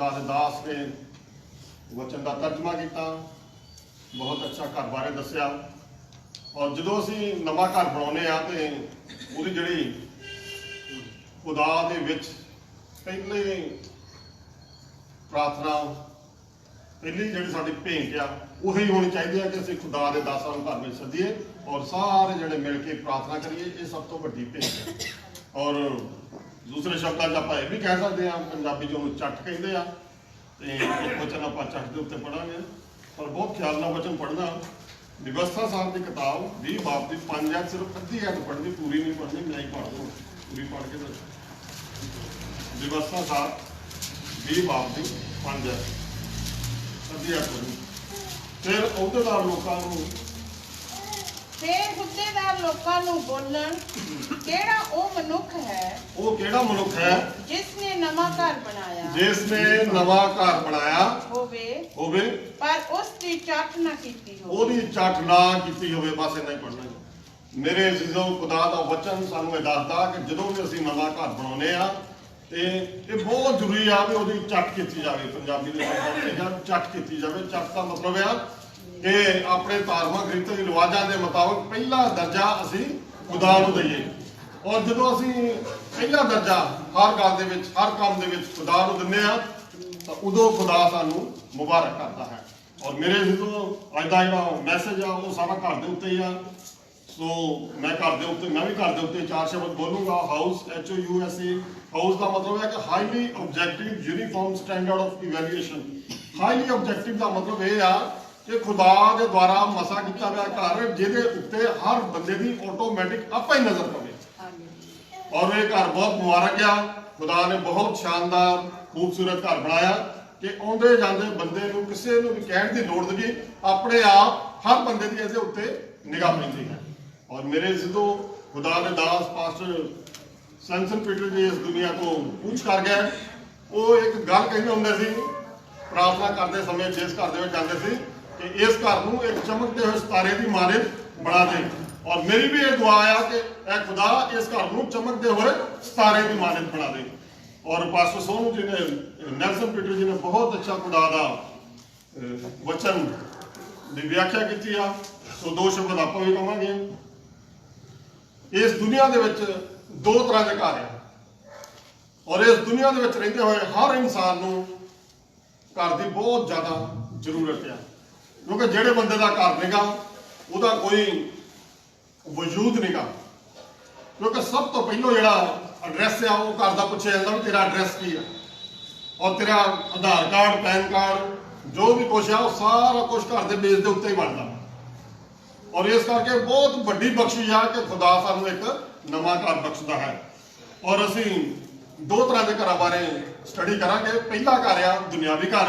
खुदा के दास ने वचन का तर्जमा किया, बहुत अच्छा घर बारे दसिया। और जो असी नवा घर बनाने तो वो जी खुदा दे विच पहले प्रार्थना पहली जी साड़ी भेंट आ उही होनी चाहिए कि असीं खुदा के दासां नूं घर में सदीए और सारे जने मिल के प्रार्थना करिए। ये सब तो वड्डी भेंट है। और दूसरे शब्दों च आपां यह भी कह सकते हैं, पंजाबी जो चट कहते हैं, तो एक वचन आप चट के उत्ते पढ़ांगे, पर बहुत ख्याल नाल वचन पढ़ना। व्यवस्था साहब की किताब 20 बाब की 5 ऐत सिर्फ अद्धी ऐत पढ़नी, पूरी नहीं पढ़नी, मैं ही पढ़ दूँ पूरी पढ़ के दस। व्यवस्था साहब 20 बाब की 5 ऐत अद्धी ऐत पढ़नी। फिर अहुदेदार लोकां नूं बोलन केड़ा ओ मनुख है, वो केड़ा मनुख है जिसने नवा घर बनाया, जिसने नवा घर बनाया होवे पर उसकी चट ना कीती होवे, ओदी चट ना कीती होवे। बस इन्ना ही पढ़ना। मेरे अजीजों, खुदा दा वचन सानूं इह दसदा कि जदों भी असीं नवा घर बनाउने आ ते ये बहुत जरूरी आ भी ओदी चट कीती जावे। पंजाबी दे शब्द चट कीती जावे। चट दा मतलब है कि अपने धार्मिक रीति रिवाजां के मुताबिक पहला दर्जा असी खुदा नूं दईए। और जो असी पहला दर्जा हर गल दे विच हर काम दे विच खुदा नूं दिंदे आ तां उदों खुदा सानूं मुबारक करता है। और मेरे जो अज दा जिहड़ा मैसेज आ वो सारा घर दे उत्ते ही आ। सो मैं घर दे उत्ते मैं भी घर दे उत्ते 4 शब्द बोलूँगा। हाउस HOUSE हाउस का मतलब है कि highly objective uniform standard of evaluation. Highly objective का मतलब ये आ कि खुदा के द्वारा मसा किया गया घर जिहदे उत्ते हर बंदे की ऑटोमैटिक आपा ही नजर पवे। और ये घर बहुत मुबारक आ। खुदा ने बहुत शानदार खूबसूरत घर बनाया कि आउंदे जांदे बंदे नूं किसी नूं भी कहण दी लोड़ नहीं, अपने आप हर बंदे की इहदे उत्ते निगाह पैंदी है। और मेरे जिदों खुदा के दास पास्टर सैमसन पीटर जी इस दुनिया को पूछ कर गए, वो एक गल कहते होंगे सी प्रार्थना करते समय जिस घर दे विच जांदे सी कि इस घर को एक चमकते हुए सितारे की मानद बना दे। और मेरी भी ये दुआ आ कि ऐ खुदा इस घर को चमकते हुए सितारे की मानद बना दे। और पास्टर सोनू जी ने नेल्सन पीटर जी ने बहुत अच्छा खुदा का वचन की व्याख्या की आ। तो 2 शब्द आप भी कहांगे। इस दुनिया के विच 2 तरह के घर हैं और इस दुनिया के विच रहिंदे हुए हर इंसान को घर की बहुत ज़्यादा जरूरत है। क्योंकि जेड़े बंदे का घर नहींगा उसका कोई वजूद नहींगा। क्योंकि सब तो पहलों जो एड्रैस आ वो घर का पूछा जाता भी तेरा एड्रैस की है और तेरा आधार कार्ड पैन कार्ड जो भी कुछ है वो सारा कुछ घर के बेस के उत्ते ही बनता। और इस करके बहुत वड्डी बख्शिश आ कि खुदा सानूं एक नवा घर बख्शदा है। और असी 2 तरह के घर बारे स्टडी करांगे। पहला घर आ दुनियावी घर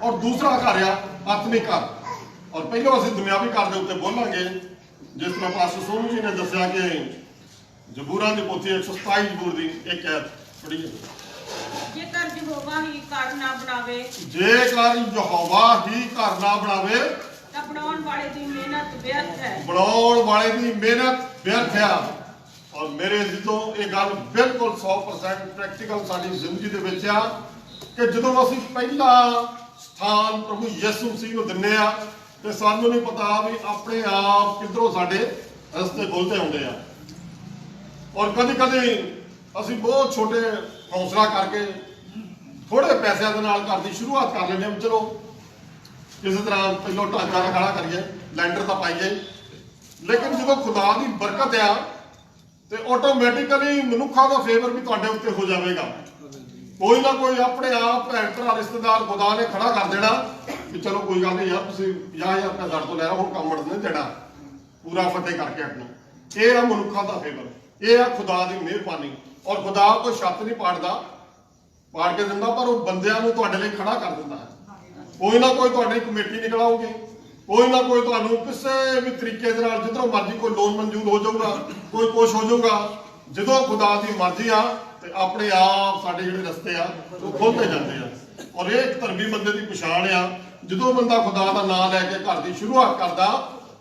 और दूसरा घर आ आत्मिक घर। और पहलों असी दुनियावी घर के उत्ते बोलांगे। जिस तरह पास्टर सोनू जी ने दसिया कि जबूरां दी पोथी 127 जबूर दी 1 ऐत पढ़िए। जेकर यहोवा ही घर ना बनावे, जेकर यहोवा ही घर ना बनावे तां बनाउण वाले दी मेहनत व्यर्थ है। बनाउण वाले दी मेहनत व्यर्थ है। और मेरे अजीजों ये गल बिल्कुल 100% प्रैक्टिकल साडी जिंदगी दे विच आ कि जदों असीं पहला स्थान प्रभु यीशु मसीह नूं दिंदे आ ते सानूं नहीं पता भी अपने आप किधरों साडे रस्ते खुलते आउंदे आ। और कदी कदी असीं बहुत छोटे हौसला करके थोड़े पैसों के नाल घर की शुरुआत कर लेंगे। चलो किसी तरह पहलों ढांचा खड़ा करिए, लैंडर तो पाइए, लेकिन जो खुदा की बरकत आ तो ऑटोमैटिकली मनुखा का फेवर भी तुहाडे उत्ते हो जाएगा। कोई ना कोई अपने आप भैन भरा रिश्तेदार खुदा ने खड़ा कर देना कि चलो कोई गल नहीं यार, तुसीं 50,000 रुपया घर तो लै लो, हुण काम मुड़ नहीं देना, पूरा फतेह करके हटना। यह है मनुखा का फेवर, यह है खुदा की मेहरबानी। और खुदा कोई छत नहीं पाड़दा, पाड़ के दिंदा, पर वो बंदियां नूं तुहाडे लई खड़ा कर दिंदा है। कोई ना कोई तुहाडी कमेटी निकल आऊगी, कोई ना कोई तुहानूं किसी भी तरीके दे नाल जिधरों मर्जी कोई लोन मंजूर हो जाऊगा, कोई कुछ हो जाऊगा। जदों खुदा की मर्जी आ तो अपने आप साडे जिहड़े रस्ते आ वो खुलते जाते हैं। और एक धर्मी बंदे की पछाण आ, जदों बंदा खुदा का नाम लैके घर की शुरुआत करता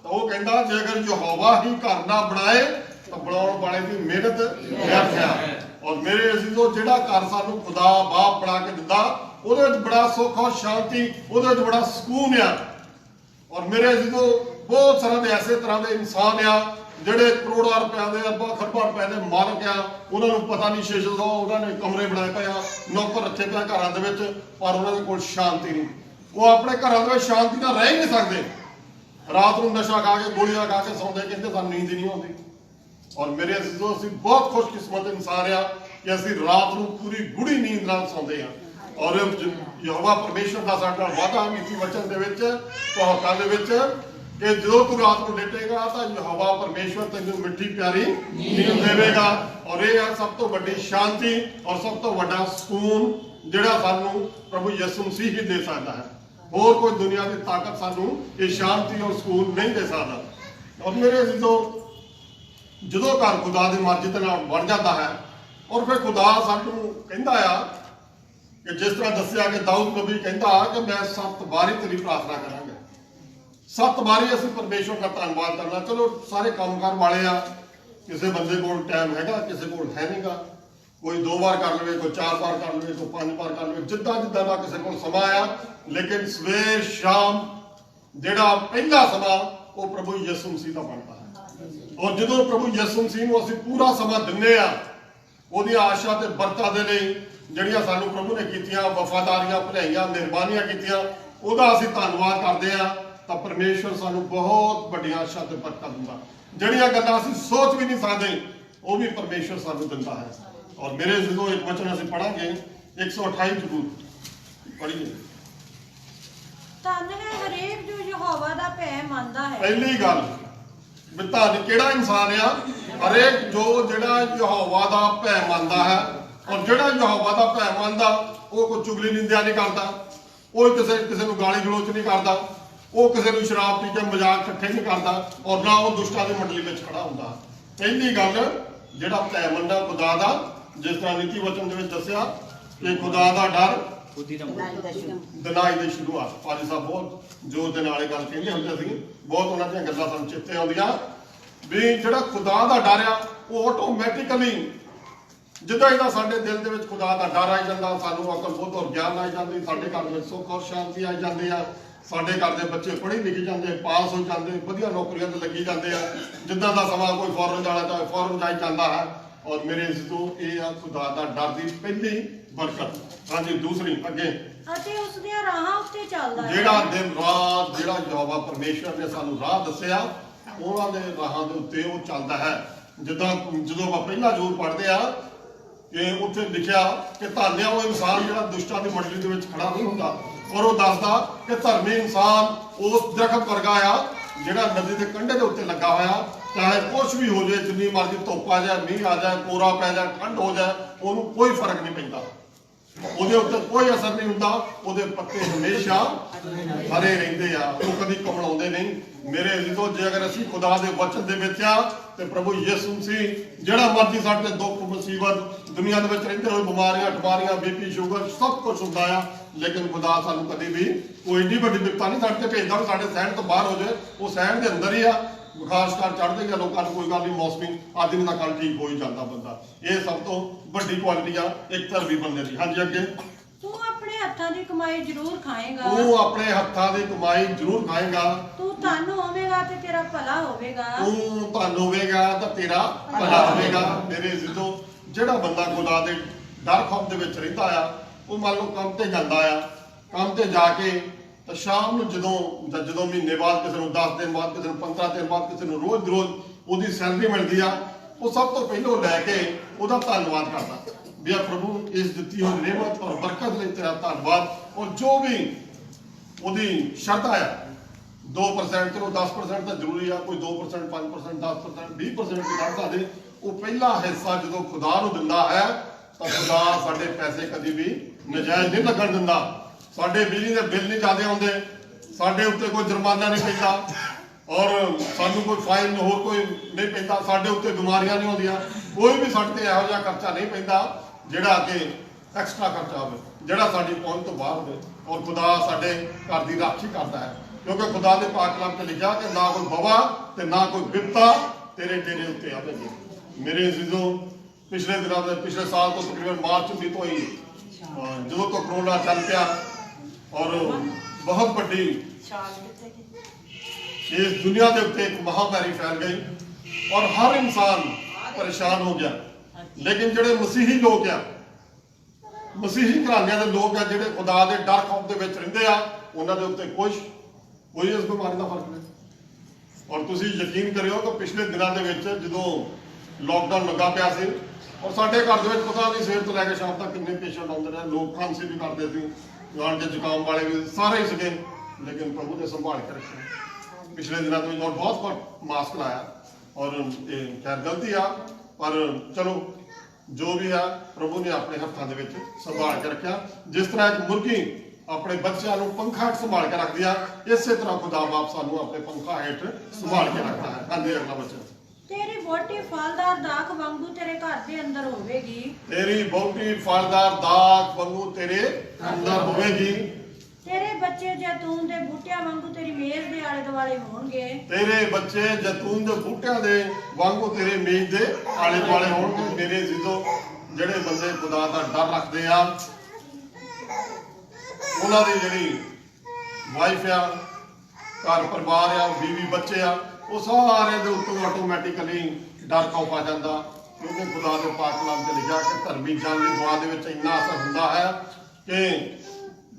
तो वह कहता जे अगर यहोवा ही घर ना बनाए तो बनाउण वाले की मेहनत व्यर्थ है। और मेरे अजीजों जिहड़ा घर सानूं खुदा बाप बना के दिंदा ਉਹਦੇ ਵਿੱਚ ਬੜਾ ਸੁੱਖ ਔਰ ਸ਼ਾਂਤੀ, ਉਹਦੇ ਵਿੱਚ ਬੜਾ ਸਕੂਨ ਆ। ਔਰ ਮੇਰੇ ਜਦੋਂ ਬਹੁਤ ਸਾਰੇ ਐਸੇ ਤਰ੍ਹਾਂ ਦੇ ਇਨਸਾਨ ਆ ਜਿਹੜੇ ਕਰੋੜਾਂ ਰੁਪਏ ਦੇ, ਅਰਬਾਂ ਖਰਬਾਂ ਰੁਪਏ ਦੇ ਮਾਲਕ ਆ, ਉਹਨਾਂ ਨੂੰ ਪਤਾ ਨਹੀਂ 600 ਉਹਨਾਂ ਨੇ ਕਮਰੇ ਬਣਾਏ ਪਏ ਆ, ਨੌਕਰ ਰੱਖੇ ਪਏ ਘਰਾਂ ਦੇ ਵਿੱਚ, ਪਰ ਉਹਨਾਂ ਦੇ ਕੋਲ ਸ਼ਾਂਤੀ ਨਹੀਂ। ਉਹ ਆਪਣੇ ਘਰਾਂ ਦੇ ਵਿੱਚ ਸ਼ਾਂਤੀ ਨਾਲ ਰਹਿ ਹੀ ਨਹੀਂ ਸਕਦੇ। ਰਾਤ ਨੂੰ ਨਸ਼ਾ ਖਾ ਕੇ, ਗੋਲੀਆਂ ਖਾ ਕੇ ਸੌਂਦੇ, ਕਹਿੰਦੇ ਸਾਨੂੰ ਨੀਂਦ ਹੀ ਨਹੀਂ ਆਉਂਦੀ। ਔਰ ਮੇਰੇ ਅਜ਼ੀਜ਼ੋ, ਅਸੀਂ ਬਹੁਤ ਖੁਸ਼ਕਿਸਮਤ ਇਨਸਾਨ ਆ ਕਿ ਅਸੀਂ ਰਾਤ ਨੂੰ ਪੂਰੀ ਗੂੜੀ ਨੀਂਦ ਨਾਲ ਸੌਂਦੇ ਆ। ਔਰ ਯਹੋਵਾ ਪਰਮੇਸ਼ਰ ਦਾ ਸਾਡੇ ਨਾਲ ਵਾਅਦਾ ਨੀਤੀ ਵਚਨ ਦੇ ਵਿੱਚ, ਕਹਾਵਤਾਂ ਦੇ ਵਿੱਚ, ਕਿ ਜਦੋਂ ਤੂੰ ਰਾਤ ਨੂੰ ਲੇਟੇਗਾ ਤਾਂ ਯਹੋਵਾ ਪਰਮੇਸ਼ਰ ਤੈਨੂੰ ਮਿੱਠੀ ਪਿਆਰੀ ਨੀਂਦ ਦੇਵੇਗਾ। ਔਰ ਇਹ ਹੈ ਸਭ ਤੋਂ ਵੱਡੀ ਸ਼ਾਂਤੀ ਔਰ ਸਭ ਤੋਂ ਵੱਡਾ ਸਕੂਨ ਜਿਹੜਾ ਸਾਨੂੰ ਪ੍ਰਭੂ ਯਿਸੂ ਮਸੀਹ ਹੀ ਦੇ ਸਕਦਾ ਹੈ। ਹੋਰ ਕੋਈ ਦੁਨੀਆ ਦੀ ਤਾਕਤ ਸਾਨੂੰ ਇਹ ਸ਼ਾਂਤੀ ਔਰ ਸਕੂਨ ਨਹੀਂ ਦੇ ਸਕਦਾ। ਔਰ ਮੇਰੇ ਅਜ਼ੀਜ਼ੋ, ਜਦੋਂ ਘਰ ਖੁਦਾ ਦੀ ਮਰਜ਼ੀ ਦੇ ਨਾਲ ਬਣ ਜਾਂਦਾ ਹੈ, ਔਰ ਫਿਰ ਖੁਦਾ ਸਾਨੂੰ ਕਹਿੰਦਾ ਆ ਕਿ ਜਿਸ ਤਰ੍ਹਾਂ ਦੱਸਿਆ ਕਿ ਦਾਊਦ ਨਬੀ ਕਹਿੰਦਾ ਕਿ ਮੈਂ 7 ਵਾਰੀ ਤੇਰੀ ਪ੍ਰਾਰਥਨਾ ਕਰਾਂਗਾ। 7 ਵਾਰੀ ਅਸੀਂ ਪਰਮੇਸ਼ਵਰ ਦਾ ਧੰਨਵਾਦ ਕਰਨਾ। ਚਲੋ ਸਾਰੇ ਕੰਮਕਾਰ ਵਾਲੇ ਆ, ਕਿਸੇ ਬੰਦੇ ਕੋਲ ਟਾਈਮ ਹੈਗਾ, ਕਿਸੇ ਕੋਲ ਹੈ ਨਹੀਂਗਾ। ਕੋਈ 2 ਵਾਰ ਕਰ ਲਵੇ, ਕੋਈ 4 ਵਾਰ ਕਰ ਲਵੇ, ਕੋਈ 5 ਵਾਰ ਕਰ ਲਵੇ, ਜਿੱਦਾਂ ਜਿੱਦਾਂ ਦਾ ਕਿਸੇ ਕੋਲ ਸਮਾਂ ਆ। ਲੇਕਿਨ ਸਵੇਰ ਸ਼ਾਮ ਜਿਹੜਾ ਪਹਿਲਾ ਸਮਾਂ ਉਹ ਪ੍ਰਭੂ ਯਿਸੂ ਮਸੀਹ ਦਾ ਬਣਦਾ ਹੈ। ਔਰ ਜਦੋਂ ਪ੍ਰਭੂ ਯਿਸੂ ਮਸੀਹ ਨੂੰ ਅਸੀਂ ਪੂਰਾ ਸਮਾਂ ਦਿੰਦੇ ਆ, ਉਹਦੀਆਂ ਆਸ਼ਾ ਤੇ ਬਰਕਤਾਂ ਦੇ ਲਈ ਜਿਹੜੀਆਂ ਸਾਨੂੰ ਪ੍ਰਭੂ ਨੇ ਕੀਤੀਆਂ, ਵਫਾਦਾਰੀਆਂ, ਭਲਾਈਆਂ, ਮਿਹਰਬਾਨੀਆਂ ਕੀਤੀਆਂ, ਉਹਦਾ ਅਸੀਂ ਧੰਨਵਾਦ ਕਰਦੇ ਆ, ਤਾਂ ਪਰਮੇਸ਼ਵਰ ਸਾਨੂੰ ਬਹੁਤ ਵੱਡੀਆਂ ਆਸ਼ਾ ਤੇ ਬਰਕਤਾਂ ਦਿੰਦਾ। ਜਿਹੜੀਆਂ ਗੱਲਾਂ ਅਸੀਂ ਸੋਚ ਵੀ ਨਹੀਂ ਸਕਦੇ, ਉਹ ਵੀ ਪਰਮੇਸ਼ਵਰ ਸਾਨੂੰ ਦਿੰਦਾ ਹੈ। ਔਰ ਮੇਰੇ ਜਦੋਂ ਇੱਕ ਵਚਨ ਅਸੀਂ ਪੜਾਂਗੇ 128 ਜ਼ਰੂਰ ਪੜ੍ਹੀਏ। ਧੰਨ ਹੈ ਹਰੇਕ ਜੋ ਯਹੋਵਾ ਦਾ ਭੈ ਮੰਨਦਾ ਹੈ। ਪਹਿਲੀ ਗੱਲ ਵੀ ਧੰਨ ਕਿਹੜਾ ਇਨਸਾਨ ਆ? ਹਰੇਕ ਜੋ ਜਿਹੜਾ ਯਹੋਵਾ ਦਾ ਭੈ ਮੰਨਦਾ ਹੈ। ਔਰ ਜਿਹੜਾ ਯਹੋਵਾ ਦਾ ਭੈ ਮੰਨਦਾ, ਉਹ ਕੋਈ ਚੁਗਲੀ ਨਿੰਦਿਆ ਨਹੀਂ ਕਰਦਾ, ਉਹ ਕਿਸੇ ਨੂੰ ਗਾਲੀ ਗਲੋਚ ਨਹੀਂ ਕਰਦਾ, ਉਹ ਕਿਸੇ ਨੂੰ ਸ਼ਰਾਬ ਪੀ ਕੇ ਮਜ਼ਾਕ ਇਕੱਠੇ ਨਹੀਂ ਕਰਦਾ, ਔਰ ਨਾ ਉਹ ਦੁਸ਼ਟਾਂ ਦੀ ਮੰਡਲੀ ਵਿੱਚ ਖੜਾ ਹੁੰਦਾ। ਪਹਿਲੀ ਗੱਲ, ਜਿਹੜਾ ਭੈ ਮੰਨਦਾ ਖੁਦਾ ਦਾ, ਜਿਸ ਤਰ੍ਹਾਂ ਨੀਤੀ ਵਚਨ ਦੇ ਵਿੱਚ ਦੱਸਿਆ ਕਿ ਖੁਦਾ ਦਾ ਡਰ ਦਿਨਾਈ ਦੀ ਸ਼ੁਰੂਆਤ। ਪਾਜੀ ਸਾਹਿਬ ਬਹੁਤ ਜ਼ੋਰ ਦੇ ਨਾਲ ਇਹ ਗੱਲ ਕਹਿੰਦੇ ਹੁੰਦੇ ਸੀ, ਬਹੁਤ ਉਹਨਾਂ ਦੀਆਂ ਗੱਲਾਂ ਸਾਨੂੰ ਚਿੱਤੇ ਆਉਂਦੀਆਂ ਵੀ ਜਿਹੜਾ ਖੁਦਾ ਦਾ ਡਰ ਆ ਉਹ ਆਟੋਮੈਟਿਕਲੀ ਜਿੱਦਾਂ ਇਹਦਾ ਸਾਡੇ ਦਿਲ ਦੇ ਵਿੱਚ ਖੁਦਾ ਦਾ ਡਰ ਆਈ ਜਾਂਦਾ, ਸਾਨੂੰ ਅਕਲ ਬੁੱਧ ਔਰ ਗਿਆਨ ਆਈ ਜਾਂਦੀ, ਸਾਡੇ ਘਰ ਵਿੱਚ ਸੁੱਖ ਔਰ ਸ਼ਾਂਤੀ ਆਈ ਜਾਂਦੀ ਆ, ਸਾਡੇ ਘਰ ਦੇ ਬੱਚੇ ਪੜ੍ਹੇ ਲਿਖੇ ਜਾਂਦੇ, ਪਾਸ ਹੋ ਜਾਂਦੇ, ਵਧੀਆ ਨੌਕਰੀਆਂ ਤੇ ਲੱਗੀ ਜਾਂਦੇ ਆ। ਜਿੱਦਾਂ ਦਾ ਸਮਾਂ ਕੋਈ ਫੌਰਨ ਜਾਣਾ ਚਾਹੇ ਫੌਰਨ ਜਾਈ ਜਾਂਦਾ ਹੈ। ਔਰ ਮੇਰੇ ਤੋਂ ਇਹ ਆ ਖੁਦਾ ਦਾ ਡਰ ਦੀ ਪਹਿਲੀ ਬਰਕਤ। ਹਾਂਜੀ, ਦੂਸਰੀ ਅੱਗੇ, ਅਤੇ ਉਸ ਦੀਆਂ ਰਾਹਾਂ ਉੱਤੇ ਚੱਲਦਾ ਹੈ। ਜਿਹੜਾ ਦਿਨ ਰਾਤ ਜਿਹੜਾ ਯਹੋਵਾ ਪਰਮੇਸ਼ਰ ਨੇ ਸਾਨੂੰ ਰਾਹ ਦੱਸਿਆ, ਉਹਨਾਂ ਦੇ ਰਾਹਾਂ ਦੇ ਉੱਤੇ ਉਹ ਚੱਲਦਾ ਹੈ। ਜਿੱਦਾਂ ਜਦੋਂ ਆਪਾਂ ਪਹਿਲਾ ਜ਼ੋਰ ਪੜ੍ਹਦੇ ਆ ਕਿ ਉੱਥੇ ਲਿਖਿਆ ਕਿ ਧੰਨ ਆ ਉਹ ਇਨਸਾਨ ਜਿਹੜਾ ਦੁਸ਼ਟਾਂ ਦੀ ਮੰਡਲੀ ਦੇ ਵਿੱਚ ਖੜਾ ਨਹੀਂ ਹੁੰਦਾ। ਔਰ ਉਹ ਦੱਸਦਾ ਕਿ ਧਰਮੀ ਇਨਸਾਨ ਉਸ ਦਰਖਤ ਵਰਗਾ ਆ ਜਿਹੜਾ ਨਦੀ ਦੇ ਕੰਢੇ ਦੇ ਉੱਤੇ ਲੱਗਾ ਹੋਇਆ, ਚਾਹੇ ਕੁਛ ਵੀ ਹੋ ਜਾਏ, ਜਿੰਨੀ ਮਰਜ਼ੀ ਧੁੱਪ ਆ ਜਾਏ, ਮੀਂਹ ਆ ਜਾਏ, ਕੋਰਾ ਪੈ ਜਾਏ, ਠੰਡ ਹੋ ਜਾਏ, ਉਹਨੂੰ ਕੋਈ ਫਰਕ ਨਹੀਂ ਪੈਂਦਾ, ਉਹਦੇ ਉੱਤੇ ਕੋਈ ਅਸਰ ਨਹੀਂ ਹੁੰਦਾ। ਉਹਦੇ ਪੱਤੇ ਹਮੇਸ਼ਾ ਹਰੇ ਰਹਿੰਦੇ ਆ, ਉਹ ਕਦੀ ਕਮਲਾਉਂਦੇ ਨਹੀਂ। ਮੇਰੇ ਅਜ਼ੀਜ਼ੋ, ਜੇ ਅਗਰ ਅਸੀਂ ਖੁਦਾ ਦੇ ਵਚਨ ਦੇ ਵਿੱਚ ਆ ਤੇ ਪ੍ਰਭੂ ਯਿਸੂ ਮਸੀਹ ਜਿਹੜਾ ਮਰਜ਼ੀ ਸਾਡੇ ਤੇ ਦੁੱਖ ਮੁਸੀਬਤ ਦੁਨੀਆ ਦੇ ਵਿੱਚ ਰਹਿੰਦੇ ਹੋਏ ਬਿਮਾਰੀਆਂ ਠਮਾਰੀਆਂ, ਬੀਪੀ ਸ਼ੂਗਰ ਸਭ ਕੁਝ ਹੁੰਦਾ ਆ, ਲੇਕਿਨ ਖੁਦਾ ਸਾਨੂੰ ਕਦੇ ਵੀ ਕੋਈ ਏਡੀ ਵੱਡੀ ਵਿਪਤਾ ਨਹੀਂ ਸਾਡੇ ਤੇ ਭੇਜਦਾ ਸਾਡੇ ਸਹਿਣ ਤੋਂ ਬਾਹਰ ਹੋ ਜਾਏ। ਉਹ ਸਹਿਣ ਦੇ ਅੰਦਰ ਹੀ ਆ। ਬੁਖਾਰ ਸ਼ਿਕਾਰ ਚੜ੍ਹਦੇ ਗਿਆ ਲੋਕਾਂ ਨੂੰ, ਕੋਈ ਗੱਲ ਨਹੀਂ, ਮੌਸਮੀ ਅੱਜ ਨਹੀਂ ਤਾਂ ਕੱਲ ਠੀਕ ਹੋ ਹੀ ਜਾਂਦਾ ਬੰਦਾ। ਇਹ ਸਭ ਤੋਂ ਵੱਡੀ ਕੁਆਲਿਟੀ ਆ ਇੱਕ ਧਰਮੀ ਬੰਦੇ ਦੀ। ਹਾਂਜੀ, ਅੱਗੇ, ਤੂੰ ਆਪਣੇ ਹੱਥਾਂ ਦੀ ਕਮਾਈ ਜ਼ਰੂਰ ਖਾਏਗਾ। ਤੂੰ ਆਪਣੇ ਹੱਥਾਂ ਦੀ ਕਮਾਈ ਜ਼ਰੂਰ ਖਾਏਗਾ। ਤੂੰ ਧਨ ਹੋਵੇਗਾ ਤੇ ਤੇਰਾ ਭਲਾ ਹੋਵੇਗਾ। ਤੂੰ ਧਨ ਹੋਵੇਗਾ ਤਾਂ ਤੇਰਾ ਭਲਾ ਹੋਵੇਗਾ। ਮੇਰੇ ਜ਼ਿੱਦੋ, ਜਿਹੜਾ ਬੰਦਾ ਖੁਦਾ ਦੇ ਡਰ ਖੌਫ ਦੇ ਵਿੱਚ ਰਹਿੰਦਾ ਆ, ਉਹ ਮੰਨ ਲਓ ਕੰਮ ਤੇ ਜਾਂਦਾ ਆ, ਕੰਮ ਤੇ ਜਾ ਕੇ ਤਾਂ ਸ਼ਾਮ ਨੂੰ ਜਦੋਂ ਮਹੀਨੇ ਬਾਅਦ, ਕਿਸੇ ਨੂੰ 10 ਦਿਨ ਬਾਅਦ, ਕਿਸੇ ਨੂੰ 15 ਦਿਨ ਬਾਅਦ, ਕਿਸੇ ਨੂੰ ਰੋਜ਼ ਉਹਦੀ ਸੈਲਰੀ ਮਿਲਦੀ ਆ, ਉਹ ਸਭ ਤੋਂ ਪਹਿਲਾਂ ਲੈ ਕੇ ਉਹਦਾ ਧੰਨਵਾਦ ਕਰਦਾ ਵੀ ਆ ਪ੍ਰਭੂ, ਇਸ ਦਿੱਤੀ ਹੋਈ ਨਿਮਤ ਔਰ ਬਰਕਤ ਲਈ ਤੇਰਾ ਧੰਨਵਾਦ। ਔਰ ਜੋ ਵੀ ਉਹਦੀ ਸ਼ਰਧਾ ਆ, 2% ਚਲੋ 10% ਤਾਂ ਜ਼ਰੂਰੀ ਆ, ਕੋਈ 2% 5% 10% 20% ਵੀ ਕਰ ਸਕਦੇ। ਉਹ ਪਹਿਲਾ ਹਿੱਸਾ ਜਦੋਂ ਖੁਦਾ ਨੂੰ ਦਿੰਦਾ ਹੈ ਤਾਂ ਖੁਦਾ ਸਾਡੇ ਪੈਸੇ ਕਦੀ ਵੀ ਨਜਾਇਜ਼ ਨਹੀਂ ਲੱਗਣ ਦਿੰਦਾ। ਸਾਡੇ ਬਿਜਲੀ ਦੇ ਬਿੱਲ ਨਹੀਂ ਜ਼ਿਆਦਾ ਆਉਂਦੇ, ਸਾਡੇ ਉੱਤੇ ਕੋਈ ਜੁਰਮਾਨਾ ਨਹੀਂ ਪੈਂਦਾ, ਔਰ ਸਾਨੂੰ ਕੋਈ ਫਾਈਨ ਹੋਰ ਕੋਈ ਨਹੀਂ ਪੈਂਦਾ, ਸਾਡੇ ਉੱਤੇ ਬਿਮਾਰੀਆਂ ਨਹੀਂ ਆਉਂਦੀਆਂ, ਕੋਈ ਵੀ ਸਾਡੇ ਤੇ ਇਹੋ ਜਿਹਾ ਖਰਚਾ ਨਹੀਂ ਪੈਂਦਾ ਜਿਹੜਾ ਕਿ ਐਕਸਟਰਾ ਖਰਚਾ ਹੋਵੇ, ਜਿਹੜਾ ਸਾਡੀ ਪਹੁੰਚ ਤੋਂ ਬਾਹਰ ਹੋਵੇ। ਔਰ ਖੁਦਾ ਸਾਡੇ ਘਰ ਦੀ ਰਾਖੀ ਕਰਦਾ ਹੈ, ਕਿਉਂਕਿ ਖੁਦਾ ਦੇ ਪਾਕ ਕਲਾਮ ਤੇ ਲਿਖਿਆ ਕਿ ਨਾ ਕੋਈ ਵਬਾ ਤੇ ਨਾ ਕੋਈ ਵਿਪਤਾ ਤੇਰੇ ਡੇਰੇ ਉੱਤੇ ਆਵੇਗੀ। ਮੇਰੇ ਅਜ਼ੀਜ਼ੋ, ਪਿਛਲੇ ਸਾਲ ਤੋਂ ਤਕਰੀਬਨ ਮਾਰਚ 19 ਤੋਂ ਹੀ ਜਦੋਂ ਤੋਂ ਕਰੋਨਾ ਚੱਲ ਪਿਆ ਔਰ ਬਹੁਤ ਵੱਡੀ ਇਸ ਦੁਨੀਆ ਦੇ ਉੱਤੇ ਇੱਕ ਮਹਾਮਾਰੀ ਫੈਲ ਗਈ ਔਰ ਹਰ ਇਨਸਾਨ ਪਰੇਸ਼ਾਨ ਹੋ ਗਿਆ। ਲੇਕਿਨ ਜਿਹੜੇ ਮਸੀਹੀ ਲੋਕ ਆ, ਮਸੀਹੀ ਘਰਾਣਿਆਂ ਦੇ ਲੋਕ ਆ, ਜਿਹੜੇ ਖੁਦਾ ਦੇ ਡਰ ਖੌਫ ਦੇ ਵਿੱਚ ਰਹਿੰਦੇ ਆ, ਉਹਨਾਂ ਦੇ ਉੱਤੇ ਕੋਈ ਇਸ ਬਿਮਾਰੀ ਦਾ ਫਰਕ ਨਹੀਂ। ਔਰ ਤੁਸੀਂ ਯਕੀਨ ਕਰਿਓ ਕਿ ਪਿਛਲੇ ਦਿਨਾਂ ਦੇ ਵਿੱਚ ਜਦੋਂ ਲੋਕਡਾਊਨ ਲੱਗਾ ਪਿਆ ਸੀ ਔਰ ਸਾਡੇ ਘਰ ਦੇ ਵਿੱਚ ਪਤਾ ਨਹੀਂ ਸਵੇਰ ਤੋਂ ਲੈ ਕੇ ਸ਼ਾਮ ਤੱਕ ਕਿੰਨੇ ਪੇਸ਼ੈਂਟ ਆਉਂਦੇ ਰਹੇ, ਲੋਕ ਖਾਂਸੀ ਵੀ ਕਰਦੇ ਸੀ, ਜਾਣ ਕੇ ਜ਼ੁਕਾਮ ਵਾਲੇ ਵੀ ਸਾਰੇ ਹੀ ਸੀਗੇ, ਲੇਕਿਨ ਪ੍ਰਭੂ ਨੇ ਸੰਭਾਲ ਕੇ ਰੱਖਿਆ ਪਿਛਲੇ ਦਿਨਾਂ ਤੋਂ। ਔਰ ਬਹੁਤ ਮਾਸਕ ਲਾਇਆ ਔਰ ਇਹ ਖੈਰ ਗਲਤੀ ਆ, ਪਰ ਚਲੋ ਜੋ ਵੀ ਆ ਪ੍ਰਭੂ ਨੇ ਆਪਣੇ ਹੱਥਾਂ ਦੇ ਵਿੱਚ ਸੰਭਾਲ ਕੇ ਰੱਖਿਆ। ਜਿਸ ਤਰ੍ਹਾਂ ਇੱਕ ਮੁਰਗੀ ਆਪਣੇ ਬੱਚਿਆਂ ਨੂੰ ਪੰਖਾ ਹੇਠ ਸੰਭਾਲ ਕੇ ਰੱਖਦੀ ਆ, ਇਸੇ ਤਰ੍ਹਾਂ ਖੁਦਾ ਬਾਪ ਸਾਨੂੰ ਆਪਣੇ ਪੰਖਾ ਹੇਠ ਸੰਭਾਲ ਕੇ ਰੱਖਦਾ ਹੈ। ਹਾਂਜੀ ਅਗਲਾ ਬੱਚਾ। ਤੇਰੀ ਵਹੁਟੀ ਫਲਦਾਰ ਦਾਖ ਵਾਂਗੂ ਤੇਰੇ ਘਰ ਦੇ ਅੰਦਰ ਹੋਵੇਗੀ। ਤੇਰੀ ਵਹੁਟੀ ਫਲਦਾਰ ਦਾਖ ਵਾਂਗੂ ਤੇਰੇ ਅੰਦਰ ਹੋਵੇਗੀ। ਤੇਰੇ ਬੱਚੇ ਜੈਤੂਨ ਦੇ ਬੂਟਿਆਂ ਵਾਂਗੂ ਤੇਰੀ ਮੇਜ਼ ਦੇ ਆਲੇ ਦੁਆਲੇ ਹੋਣਗੇ। ਤੇਰੇ ਬੱਚੇ ਜੈਤੂਨ ਦੇ ਬੂਟਿਆਂ ਦੇ ਵਾਂਗੂ ਤੇਰੇ ਮੇਜ਼ ਦੇ ਆਲੇ ਦੁਆਲੇ ਹੋਣਗੇ। ਮੇਰੇ ਅਜ਼ੀਜ਼ੋ, ਜਿਹੜੇ ਬੰਦੇ ਖੁਦਾ ਦਾ ਡਰ ਰੱਖਦੇ ਆ, ਉਹਨਾਂ ਦੀ ਜਿਹੜੀ ਵਾਈਫ ਆ, ਘਰ ਪਰਿਵਾਰ ਆ, ਬੀਵੀ ਬੱਚੇ ਆ, ਉਹ ਸਾਰਿਆਂ ਦੇ ਉੱਤੇ ਆਟੋਮੈਟਿਕਲੀ ਡਰ ਖੌਫ ਆ ਜਾਂਦਾ, ਕਿਉਂਕਿ ਖੁਦਾ ਦੇ ਪਾਕ ਕਲਾਮ ਤੇ ਲਿਖਿਆ ਕਿ ਧਰਮੀ ਜਨ ਦੀ ਦੁਆ ਦੇ ਵਿੱਚ ਇੰਨਾ ਅਸਰ ਹੁੰਦਾ ਹੈ ਕਿ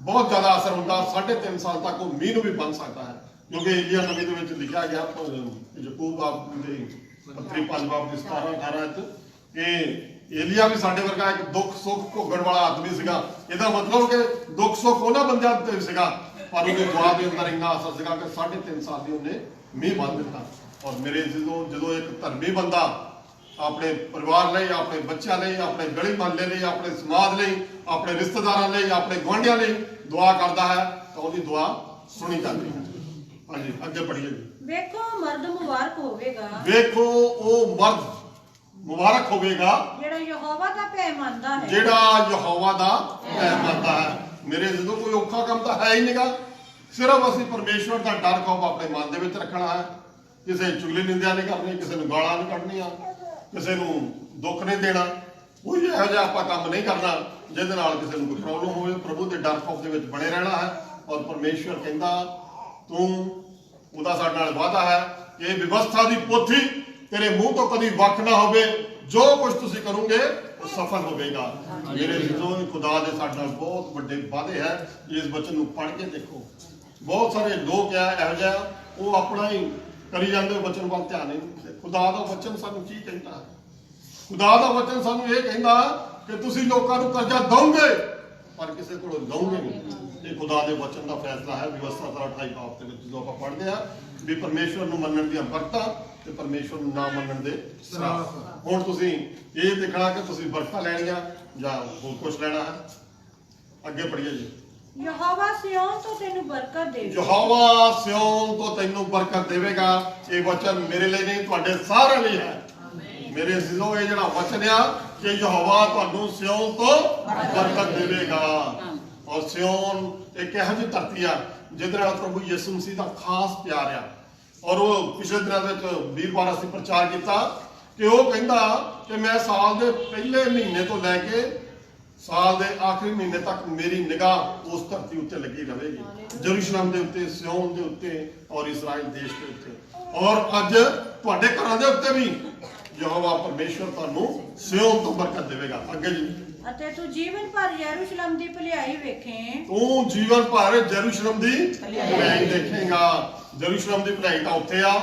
ਬਹੁਤ ਜ਼ਿਆਦਾ ਅਸਰ ਹੁੰਦਾ। 3.5 ਸਾਲ ਤੱਕ ਉਹ ਮੀਂਹ ਨੂੰ ਵੀ ਬੰਨ ਸਕਦਾ ਹੈ, ਕਿਉਂਕਿ ਏਲੀਆ ਨਬੀ ਦੇ ਵਿੱਚ ਲਿਖਿਆ ਗਿਆ ਯਾਕੂਬ ਬਾਬ ਦੇ ਪੱਤਰੀ 5 ਬਾਬ ਦੀ 17-18 ਵਿੱਚ ਕਿ ਏਲੀਆ ਵੀ ਸਾਡੇ ਵਰਗਾ ਇੱਕ ਦੁੱਖ ਸੁੱਖ ਭੋਗਣ ਵਾਲਾ ਆਦਮੀ ਸੀਗਾ। ਇਹਦਾ ਮਤਲਬ ਕਿ ਦੁੱਖ ਸੁੱਖ ਉਹਨਾਂ ਬੰਦਿਆਂ ਤੇ ਸੀਗਾ, ਪਰ ਉਹਦੀ ਦੁਆ ਦੇ ਅੰਦਰ ਇੰਨਾ ਅਸਰ ਸੀਗਾ ਕਿ 3.5 ਸਾਲ ਦੀ ਉਹਨੇ ਮੀਂਹ ਬੰਨ ਦਿੱਤਾ। ਔਰ ਮੇਰੇ ਜਦੋਂ ਇੱਕ ਧਰਮੀ ਬੰਦਾ ਆਪਣੇ ਪਰਿਵਾਰ ਲਈ, ਆਪਣੇ ਬੱਚਿਆਂ ਲਈ, ਆਪਣੇ ਗਲੀ ਮਹੱਲੇ ਲਈ, ਆਪਣੇ ਸਮਾਜ ਲਈ, ਆਪਣੇ ਰਿਸ਼ਤੇਦਾਰਾਂ ਲਈ, ਆਪਣੇ ਗੁਆਂਢੀਆਂ ਲਈ ਦੁਆ ਕਰਦਾ ਹੈ ਤਾਂ ਉਹਦੀ ਦੁਆ ਸੁਣੀ ਜਾਂਦੀ ਹੈ। ਹਾਂਜੀ ਅੱਗੇ ਪੜ੍ਹੀਏ ਜੀ। ਵੇਖੋ ਮਰਦ ਮੁਬਾਰਕ ਹੋਵੇਗਾ। ਵੇਖੋ ਉਹ ਮਰਦ ਮੁਬਾਰਕ ਹੋਵੇਗਾ ਜਿਹੜਾ ਯਹੋਵਾ ਦਾ ਭੈ ਮੰਨਦਾ ਹੈ। ਜਿਹੜਾ ਯਹੋਵਾ ਦਾ ਭੈ ਮੰਨਦਾ ਹੈ। ਮੇਰੇ ਜਦੋਂ ਕੋਈ ਔਖਾ ਕੰਮ ਤਾਂ ਹੈ ਹੀ ਨਹੀਂਗਾ, ਸਿਰਫ ਅਸੀਂ ਪਰਮੇਸ਼ਵਰ ਦਾ ਡਰ ਖੌਫ ਆਪਣੇ ਮਨ ਦੇ ਵਿੱਚ ਰੱਖਣਾ ਹੈ। ਕਿਸੇ ਚੁਗਲੀ ਨਿੰਦਿਆ ਨਹੀਂ ਕਰਨੀ, ਕਿਸੇ ਨੂੰ ਗਾਲਾਂ ਨਹੀਂ ਕੱਢਣੀਆਂ, ਕਿਸੇ ਨੂੰ ਦੁੱਖ ਨਹੀਂ ਦੇਣਾ, ਕੋਈ ਇਹੋ ਜਿਹਾ ਆਪਾਂ ਕੰਮ ਨਹੀਂ ਕਰਨਾ ਜਿਹਦੇ ਨਾਲ ਕਿਸੇ ਨੂੰ ਕੋਈ ਪ੍ਰੋਬਲਮ ਹੋਵੇ। ਪ੍ਰਭੂ ਦੇ ਡਰ ਖੌਫ ਦੇ ਵਿੱਚ ਬਣੇ ਰਹਿਣਾ ਹੈ। ਔਰ ਪਰਮੇਸ਼ਵਰ ਕਹਿੰਦਾ ਤੂੰ, ਉਹਦਾ ਸਾਡੇ ਨਾਲ ਵਾਅਦਾ ਹੈ ਕਿ ਇਹ ਵਿਵਸਥਾ ਦੀ ਪੋਥੀ ਤੇਰੇ ਮੂੰਹ ਤੋਂ ਕਦੀ ਵੱਖ ਨਾ ਹੋਵੇ, ਜੋ ਕੁਝ ਤੁਸੀਂ ਕਰੋਗੇ ਉਹ ਸਫਲ ਹੋਵੇਗਾ। ਮੇਰੇ ਅਜ਼ੀਜ਼ੋ, ਖੁਦਾ ਦੇ ਸਾਡੇ ਨਾਲ ਬਹੁਤ ਵੱਡੇ ਵਾਅਦੇ ਹੈ। ਇਸ ਵਚਨ ਨੂੰ ਪੜ੍ਹ ਕੇ ਦੇਖੋ। ਬਹੁਤ ਸਾਰੇ ਲੋਕ ਆ ਇਹੋ ਜਿਹਾ, ਉਹ ਆਪਣਾ ਹੀ ਕਰੀ ਜਾਂਦੇ, ਵਚਨ ਵੱਲ ਧਿਆਨ ਨਹੀਂ ਦਿੰਦੇ। ਖੁਦਾ ਦਾ ਵਚਨ ਸਾਨੂੰ ਕੀ ਕਹਿੰਦਾ ਹੈ? ਖੁਦਾ ਦਾ ਵਚਨ ਸਾਨੂੰ ਇਹ ਕਹਿੰਦਾ ਕਿ ਤੁਸੀਂ ਲੋਕਾਂ ਨੂੰ ਕਰਜ਼ਾ ਦਓਗੇ ਪਰ ਕਿਸੇ ਕੋਲੋਂ ਲਓਗੇ ਨਹੀਂ। ਇਹ ਖੁਦਾ ਦੇ ਵਚਨ ਦਾ ਫੈਸਲਾ ਹੈ। ਵਿਵਸਥਾ ਦਾ 28 ਬਾਬ ਦੇ ਵਿੱਚ ਜਦੋਂ ਆਪਾਂ ਪੜ੍ਹਦੇ ਆ ਵੀ ਪਰਮੇਸ਼ਵਰ ਨੂੰ ਮੰਨਣ ਦੀਆਂ ਬਰਕਤਾਂ ਤੇ ਪਰਮੇਸ਼ਵਰ ਨੂੰ ਨਾ ਮੰਨਣ ਦੇ ਸਰਾਪ। ਹੁਣ ਤੁਸੀਂ ਇਹ ਦੇਖਣਾ ਕਿ ਤੁਸੀਂ ਬਰਕਤਾਂ ਲੈਣੀਆਂ ਜਾਂ ਹੋਰ ਕੁਝ ਲੈਣਾ ਹੈ। ਅੱਗੇ ਪੜ੍ਹੀਏ ਜੀ। ਯਹੋਵਾ ਸਿਯੋਨ ਤੋਂ ਤੈਨੂੰ ਬਰਕਤ ਦੇਵੇਗਾ। ਯਹੋਵਾ ਸਿਯੋਨ ਤੋਂ ਤੈਨੂੰ ਬਰਕਤ ਦੇਵੇਗਾ। ਇਹ ਵਚਨ ਮੇਰੇ ਲਈ ਨਹੀਂ, ਤੁਹਾਡੇ ਸਾਰਿਆਂ ਲਈ ਹੈ। ਮੇਰੇ ਅਜ਼ੀਜ਼ੋ, ਇਹ ਜਿਹੜਾ ਵਚਨ ਆ ਕਿ ਯਹੋਵਾ ਤੁਹਾਨੂੰ ਸਿਯੋਨ ਤੋਂ ਬਰਕਤ ਦੇਵੇਗਾ। ਔਰ ਸਿਯੋਨ ਇੱਕ ਇਹੋ ਜਿਹੀ ਧਰਤੀ ਆ ਜਿਹਦੇ ਨਾਲ ਪ੍ਰਭੂ ਯਿਸੂ ਮਸੀਹ ਦਾ ਖਾਸ ਪਿਆਰ ਆ। ਔਰ ਉਹ ਪਿਛਲੇ ਦਿਨਾਂ ਵਿੱਚ ਵੀਰਵਾਰ ਅਸੀਂ ਪ੍ਰਚਾਰ ਕੀਤਾ ਕਿ ਉਹ ਕਹਿੰਦਾ ਕਿ ਮੈਂ ਸਾਲ ਦੇ ਪਹਿਲੇ ਮਹੀਨੇ ਤੋਂ ਲੈ ਕੇ ਸਾਲ ਦੇ ਆਖਰੀ ਮਹੀਨੇ ਤੱਕ ਮੇਰੀ ਨਿਗਾਹ ਉਸ ਧਰਤੀ ਉੱਤੇ ਲੱਗੀ ਰਹੇਗੀ, ਜਰੂਸ਼ਲਮ ਦੇ ਉੱਤੇ, ਸਿਯੋਨ ਦੇ ਉੱਤੇ ਔਰ ਇਸਰਾਇਲ ਦੇਸ਼ ਦੇ ਉੱਤੇ। ਔਰ ਅੱਜ ਤੁਹਾਡੇ ਘਰਾਂ ਦੇ ਉੱਤੇ ਵੀ ਯਹੋਵਾ ਪਰਮੇਸ਼ਵਰ ਤੁਹਾਨੂੰ ਸਿਯੋਨ ਤੋਂ ਬਰਕਤ ਦੇਵੇਗਾ। ਅੱਗੇ ਜੀ। ਅਤੇ ਤੂੰ ਜੀਵਨ ਭਰ ਯਰੂਸ਼ਲਮ ਦੀ ਭਲਾਈ ਵੇਖੇ। ਤੂੰ ਜੀਵਨ ਭਰ ਯਰੂਸ਼ਲਮ ਦੀ ਭਲਾਈ ਦੇਖੇਗਾ। ਯਰੂਸ਼ਲਮ ਦੀ ਭਲਾਈ ਤਾਂ ਉੱਥੇ ਆ।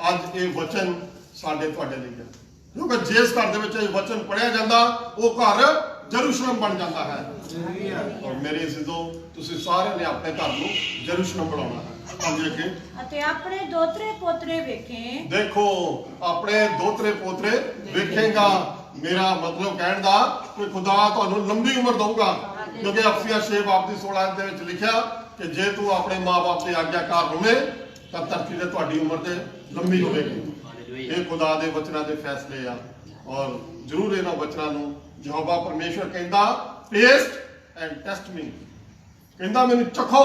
ਅੱਜ ਇਹ ਵਚਨ ਸਾਡੇ ਤੁਹਾਡੇ ਲਈ ਹੈ, ਕਿਉਂਕਿ ਜਿਸ ਘਰ ਦੇ ਵਿੱਚ ਇਹ ਵਚਨ ਪੜਿਆ ਜਾਂਦਾ ਉਹ ਘਰ ਯਰੂਸ਼ਲਮ ਬਣ ਜਾਂਦਾ ਹੈ। ਔਰ ਮੇਰੇ ਅਜ਼ੀਜ਼ੋ, ਤੁਸੀਂ ਸਾਰਿਆਂ ਨੇ ਆਪਣੇ ਘਰ ਨੂੰ ਯਰੂਸ਼ਲਮ ਬਣਾਉਣਾ ਹੈ। ਅਤੇ ਆਪਣੇ ਦੋਤਰੇ ਪੋਤਰੇ ਵੇਖੇ। ਦੇਖੋ, ਆਪਣੇ ਦੋਤਰੇ ਪੋਤਰੇ ਵੇਖੇਗਾ। ਮੇਰਾ ਮਤਲਬ ਕਹਿਣ ਦਾ ਕਿ ਖੁਦਾ ਤੁਹਾਨੂੰ ਲੰਬੀ ਉਮਰ ਦਊਗਾ, ਕਿਉਂਕਿ ਅਫਸੀਆ 6 ਬਾਬ ਦੀ 16 ਦੇ ਵਿੱਚ ਲਿਖਿਆ ਕਿ ਜੇ ਤੂੰ ਆਪਣੇ ਮਾਂ-ਬਾਪ ਦੇ ਆਗਿਆਕਾਰ ਹੋਵੇਂ ਤਾਂ ਧਰਤੀ ਤੇ ਤੁਹਾਡੀ ਉਮਰ ਤੇ ਲੰਬੀ ਹੋਵੇਗੀ। ਇਹ ਖੁਦਾ ਦੇ ਵਚਨਾਂ ਦੇ ਫੈਸਲੇ ਆ। ਔਰ ਜ਼ਰੂਰ ਇਹਨਾਂ ਵਚਨਾਂ ਨੂੰ ਯਹੋਵਾ ਪਰਮੇਸ਼ਵਰ ਕਹਿੰਦਾ ਟੇਸਟ ਐਂਡ ਟੈਸਟ ਮੀ, ਕਹਿੰਦਾ ਮੈਨੂੰ ਚਖੋ